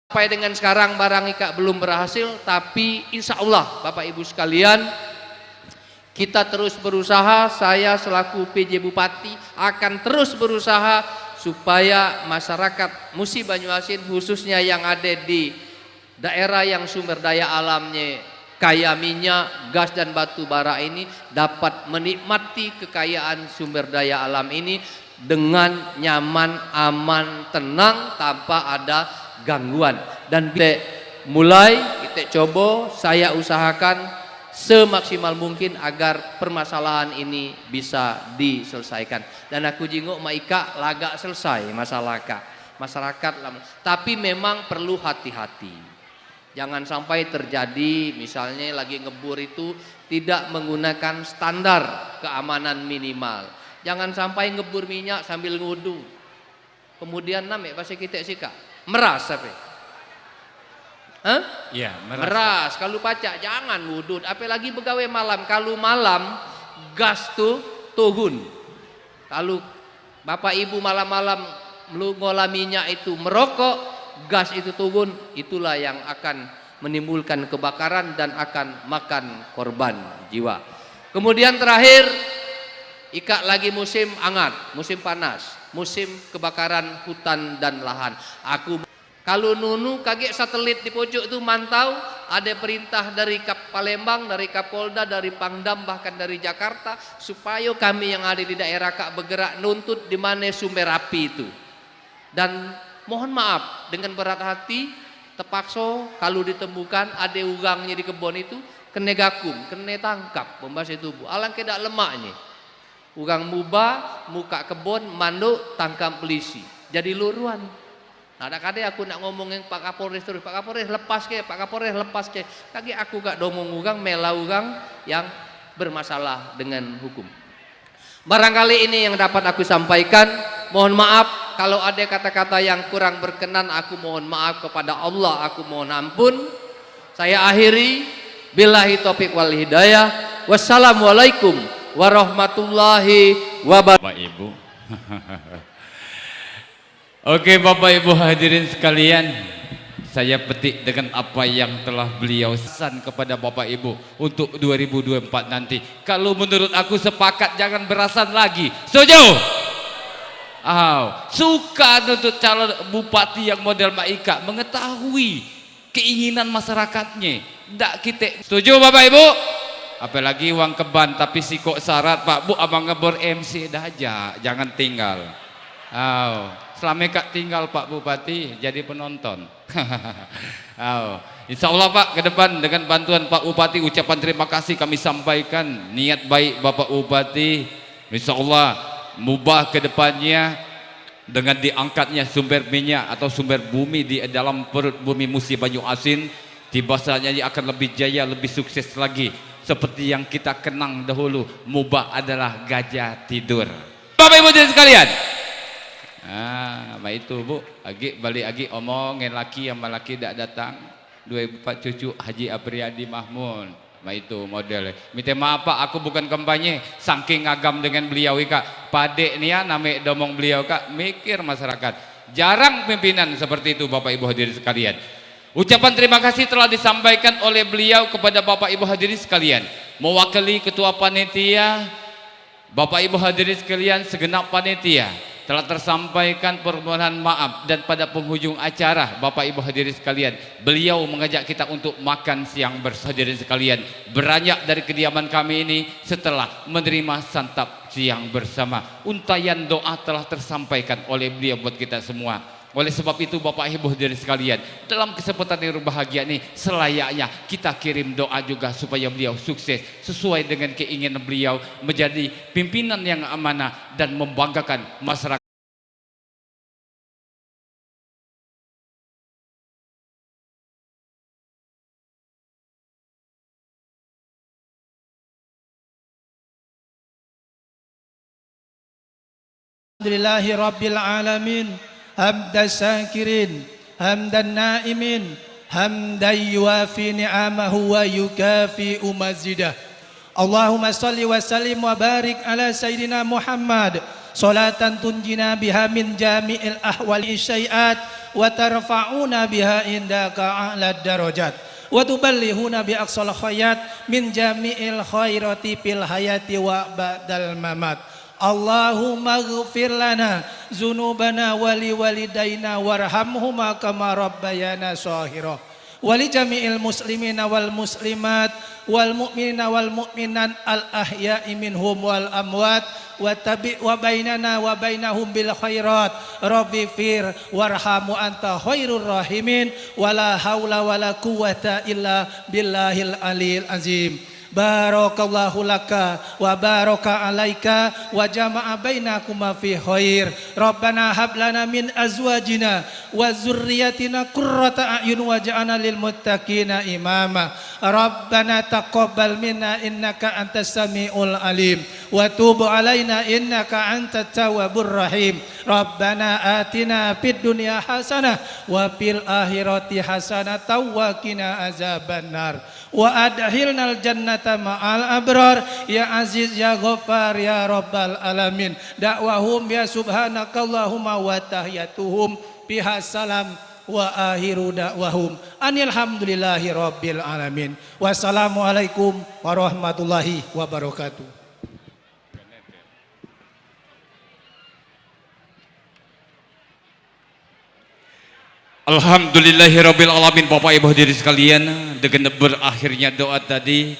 Sampai dengan sekarang barang Ika belum berhasil, tapi insya Allah Bapak Ibu sekalian, kita terus berusaha. Saya selaku PJ Bupati akan terus berusaha supaya masyarakat Musi Banyuasin khususnya yang ada di daerah yang sumber daya alamnya kaya minyak, gas dan batu bara ini dapat menikmati kekayaan sumber daya alam ini dengan nyaman, aman, tenang, tanpa ada gangguan. Dan kita mulai, kita coba, saya usahakan semaksimal mungkin agar permasalahan ini bisa diselesaikan. Dan aku jinguk Maika lagak selesai masyarakat, tapi memang perlu hati-hati. Jangan sampai terjadi misalnya lagi ngebur itu tidak menggunakan standar keamanan minimal. Jangan sampai ngebur minyak sambil ngudu. Kemudian namek bahasa kita sih Kak, meras apa? Hah? Iya, meras. Kalau pacak jangan wudud, apalagi pegawai malam. Kalau malam gas tuh turun. Kalau Bapak Ibu malam-malam ngolah minyak itu merokok, gas itu turun, itulah yang akan menimbulkan kebakaran dan akan makan korban jiwa. Kemudian terakhir, Ika lagi musim hangat, musim panas, musim kebakaran hutan dan lahan. Kalau Nunu kaget satelit di pojok itu mantau, ada perintah dari Palembang, dari Kapolda, dari Pangdam, bahkan dari Jakarta, supaya kami yang ada di daerah Kak bergerak nuntut di mana sumber api itu. Dan mohon maaf dengan berat hati, terpaksa kalau ditemukan ada ugangnya di kebun itu, kena gakum, kena tangkap, membasah tubuh. Alangkah tidak lemaknya. Ugang muba, muka kebun, manduk, tangkap polisi. Jadi luruan. Nah, kadang aku nak ngomongin Pak Kapolres terus, Pak Kapolres lepas ke, Pak Kapolres lepas ke. Kaki aku gak domong ugang, mela ugang yang bermasalah dengan hukum. Barangkali ini yang dapat aku sampaikan. Mohon maaf kalau ada kata-kata yang kurang berkenan, aku mohon maaf kepada Allah, aku mohon ampun. Saya akhiri, billahi taufiq wal hidayah. Wassalamualaikum warahmatullahi wabarakatuh. Bapak Ibu. Oke Bapak Ibu hadirin sekalian, saya petik dengan apa yang telah beliau pesan kepada Bapak Ibu untuk 2024 nanti. Kalau menurut aku sepakat, jangan berasan lagi. Setuju? Suka untuk calon bupati yang model Mak Ika, mengetahui keinginan masyarakatnya. Ndak kita. Setuju Bapak Ibu? Apalagi uang keban tapi si kok syarat Pak Bu abang ngebor MC dah aja, jangan tinggal. Selama kak tinggal Pak Bupati jadi penonton. Insya Allah Pak ke depan dengan bantuan Pak Bupati, ucapan terima kasih kami sampaikan, niat baik Bapak Bupati. Insya Allah mubah ke depannya dengan diangkatnya sumber minyak atau sumber bumi di dalam perut bumi Musi Banyu Asin, tiba-tiba akan lebih jaya, lebih sukses lagi. Seperti yang kita kenang dahulu, mubah adalah gajah tidur. Bapak Ibu sekalian, itu Bu, balik lagi omongin laki yang laki tidak datang. 24 cucu Haji Apriyadi Mahmud, itu model. Minta maaf Pak, aku bukan kampanye, saking ngagam dengan beliau Kak. Padek nih name domong beliau Kak, mikir masyarakat. Jarang pimpinan seperti itu Bapak Ibu hadirin sekalian. Ucapan terima kasih telah disampaikan oleh beliau kepada Bapak Ibu hadirin sekalian. Mewakili Ketua Panitia, Bapak Ibu hadirin sekalian, segenap panitia telah tersampaikan permohonan maaf, dan pada penghujung acara Bapak Ibu hadirin sekalian, beliau mengajak kita untuk makan siang bersama. Hadirin sekalian, beranjak dari kediaman kami ini setelah menerima santap siang bersama. Untayan doa telah tersampaikan oleh beliau buat kita semua. Oleh sebab itu Bapak Ibu hadirin sekalian, dalam kesempatan yang berbahagia ini selayaknya kita kirim doa juga supaya beliau sukses sesuai dengan keinginan beliau menjadi pimpinan yang amanah dan membanggakan masyarakat. Alhamdulillahi Rabbil Alamin, hamdan syakirin, hamdan naimin, hamdan yuafi ni'amahu wa yukafi mazidah. Allahumma salli wa sallim wa barik ala Sayyidina Muhammad, salatan tunjina biha min jami'il ahwali syai'at wa tarfa'una biha indaka a'la darajat wa tuballihuna bi aqsal khayat min jami'il khairati fil hayati wa ba'dal mamat. Allahumma ghfir lana zunubana wali walidaina warhamhuma kama rabbayana shahira wali jami'il muslimina wal muslimat wal mu'minina wal mu'minat al ahya'i minhum wal amwat wa tabi' wa bainana wa bainahum bil khairat rabbi fir warhamu anta khairur rahimin wala haula wala quwwata illa billahil aliyil azim. Barakallahu laka wa baraka alaika wa jama'a bainakuma fi khair. Rabbana hab lana min azwajina wa zurriyatina qurrata a'yun waj'alna lil muttaqina imama. Rabbana taqabbal minna innaka antas samiul alim wa tub alaina innaka antat tawwabur rahim. Rabbana atina fid dunya hasanah wa fil akhirati hasanah wa qina azabannar wa adkhilnal jannata ma'al abrar ya aziz ya ghaffar ya rabbal alamin. Da'wahum ya subhanakallahumma wa tahiyatuhum biha salam wa akhiru da'wahum anilhamdulillahi rabbil alamin. Wassalamualaikum warahmatullahi wabarakatuh. Alhamdulillahirabbil alamin. Bapak Ibu hadirin sekalian, dengan berakhirnya doa tadi,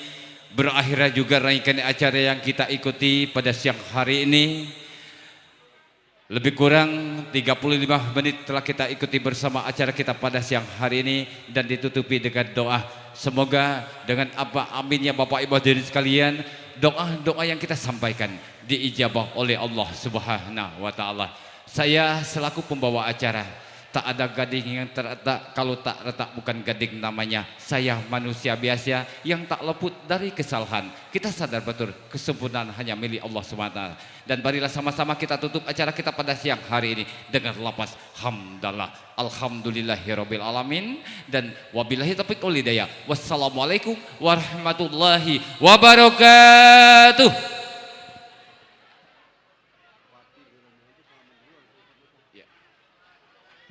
berakhirnya juga rangkaian acara yang kita ikuti pada siang hari ini. Lebih kurang 35 menit telah kita ikuti bersama acara kita pada siang hari ini, dan ditutupi dengan doa. Semoga dengan apa aminnya Bapak Ibu hadirin sekalian, doa-doa yang kita sampaikan diijabah oleh Allah Subhanahu wa taala. Saya selaku pembawa acara Tak ada gading yang terletak, kalau tak retak bukan gading namanya. Saya manusia biasa yang tak luput dari kesalahan. Kita sadar betul kesempurnaan hanya milik Allah SWT. Dan marilah sama-sama kita tutup acara kita pada siang hari ini dengan lafaz hamdalah. Alhamdulillahirabbil alamin dan wabillahi taufiq wal hidayah. Wassalamualaikum warahmatullahi wabarakatuh.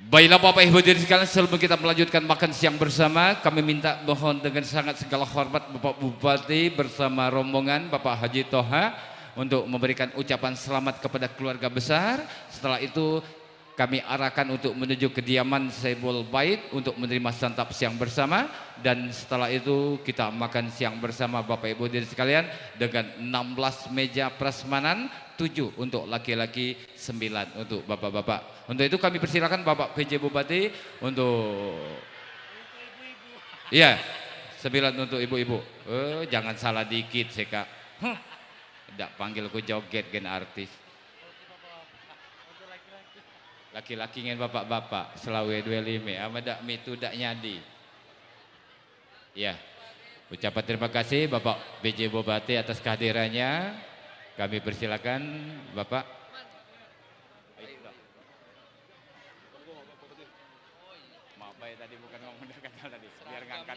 Baiklah Bapak Ibu hadirin sekalian, sebelum kita melanjutkan makan siang bersama, kami minta mohon dengan sangat segala hormat Bapak Bupati bersama rombongan Bapak Haji Toha untuk memberikan ucapan selamat kepada keluarga besar. Setelah itu kami arahkan untuk menuju kediaman Saibul Bait untuk menerima santap siang bersama, dan setelah itu kita makan siang bersama Bapak Ibu hadirin sekalian dengan 16 meja prasmanan, 7 untuk laki-laki, 9 untuk bapak-bapak. Untuk itu kami persilakan Bapak PJ Bupati untuk, iya, 9 untuk ibu-ibu. Jangan salah dikit sih Kak. Tidak panggil ku joget gen artis. Laki-laki ingin bapak-bapak selawe 25 amadak mitu dak nyadi. Ya, ucapan terima kasih Bapak PJ Bupati atas kehadirannya. Kami persilakan Bapak. Maaf baik tadi bukan ngomong dekat tadi, biar ngangkat.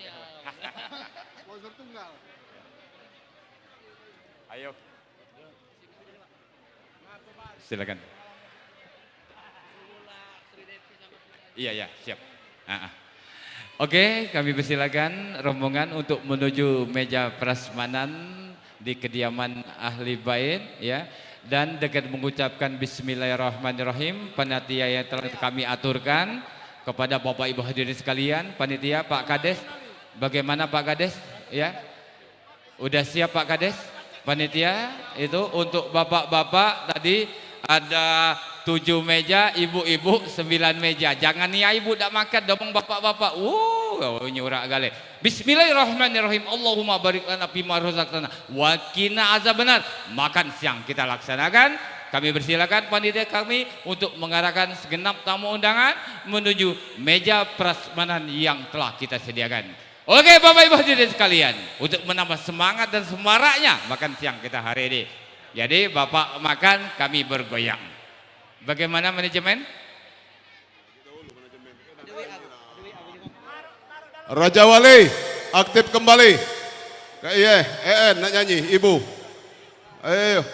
Sponsor tunggal. Ayo. Silakan. Iya ya, siap. Oke, kami persilakan rombongan untuk menuju meja prasmanan di kediaman ahli bait ya, dan dengan mengucapkan bismillahirrahmanirrahim panitia yang telah kami aturkan kepada Bapak Ibu hadirin sekalian. Panitia Pak Kades, bagaimana Pak Kades ya? Udah siap Pak Kades? Panitia itu untuk bapak-bapak tadi ada 7 meja, ibu-ibu 9 meja. Jangan nih ibu tak makan, domong bapak-bapak. Nyurak gale. Bismillahirrahmanirrahim. Allahumma barik lana fima razaqtana wa qina azabannar. Makan siang kita laksanakan. Kami persilakan panitia kami untuk mengarahkan segenap tamu undangan menuju meja prasmanan yang telah kita sediakan. Oke Bapak Ibu hadirin sekalian, untuk menambah semangat dan semaraknya makan siang kita hari ini. Jadi Bapak makan, kami bergoyang. Bagaimana manajemen? Raja Wali aktif kembali. Iya, nak nyanyi, Ibu. Ayo,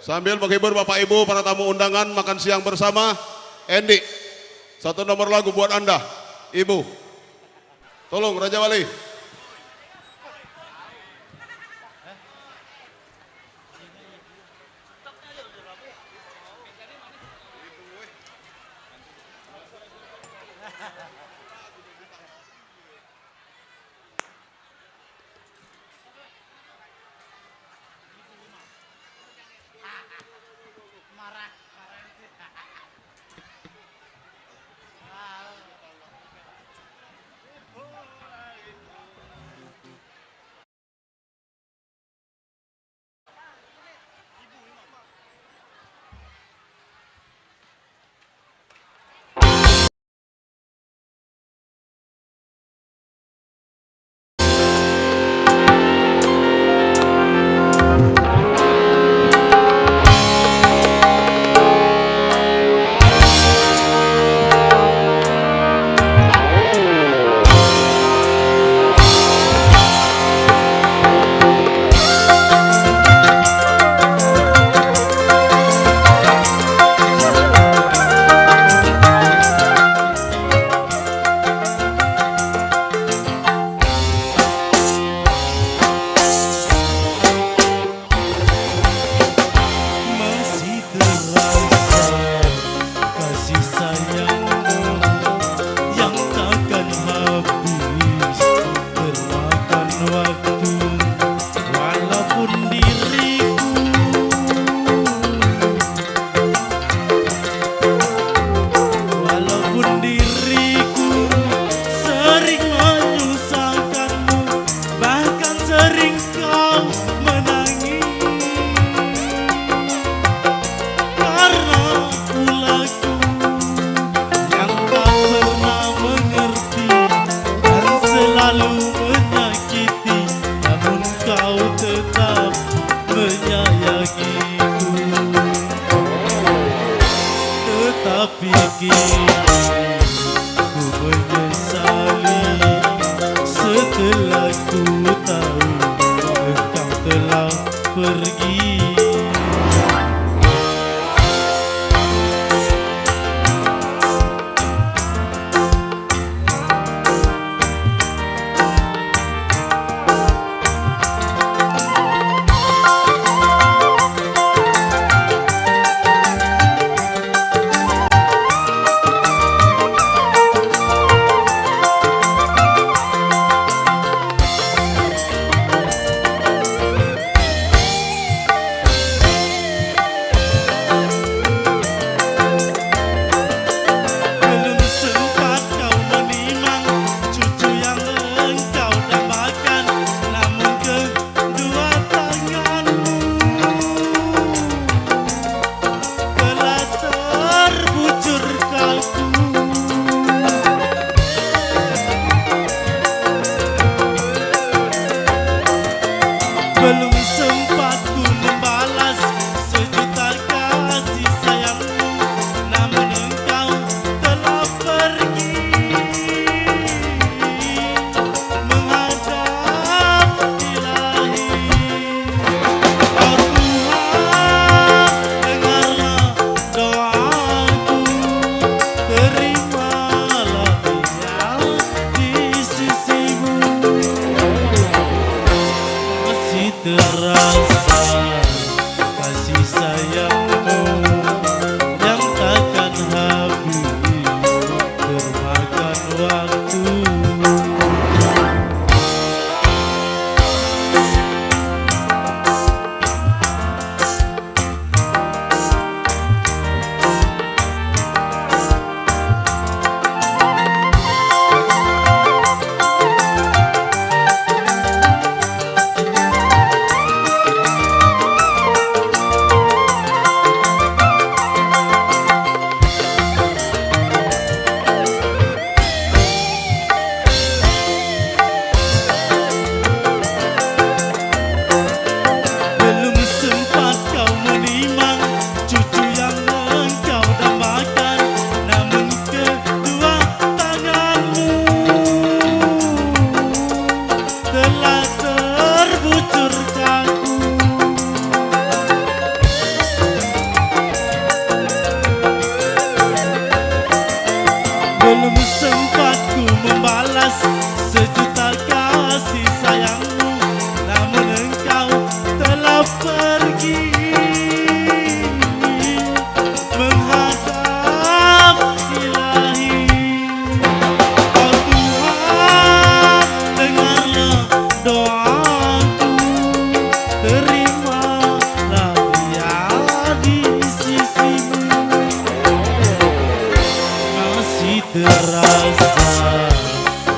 sambil menghibur Bapak Ibu, para tamu undangan makan siang bersama. Endi, 1 nomor lagu buat Anda, Ibu. Tolong Raja Wali. kini ku menyesali setelah ku tahu engkau telah pergi. Belum sempat ku membalas sejuta kasih sayangmu, namun engkau telah pergi menghadap ilahi. Oh Tuhan, dengarlah doaku, terimalah dia di sisimu. Terasa kasih sayangmu yang takkan habis termakan waktu. Belum sempat ku membalas sejuta kasih sayangmu, namun engkau telah pergi menghadap ilahi. Oh Tuhan, dengarlah doaku, terimalah dia di sisimu. Masih terasa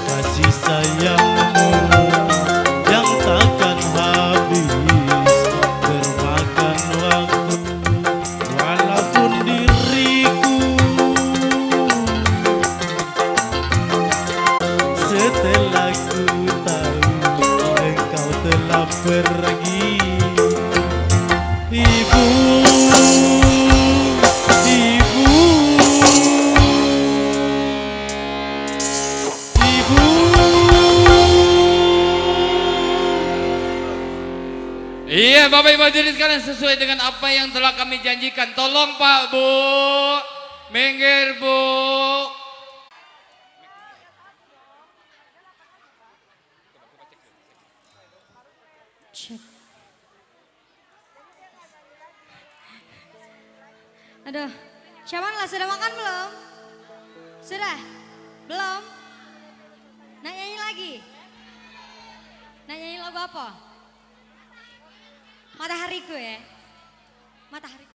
kasih sayangmu yang takkan habis termakan waktu. Walaupun diriku setelah ku tahu engkau telah pergi. Ibu, Iya Bapak Ibu hadirin sekalian, sesuai dengan apa yang telah kami janjikan. Tolong Pak Bu, minggir Bu. Aduh, Syamanlah sudah makan belum? Sudah? Belum? Nak nyanyi lagi? Nak nyanyi lagu apa? Matahariku ya? Matahariku.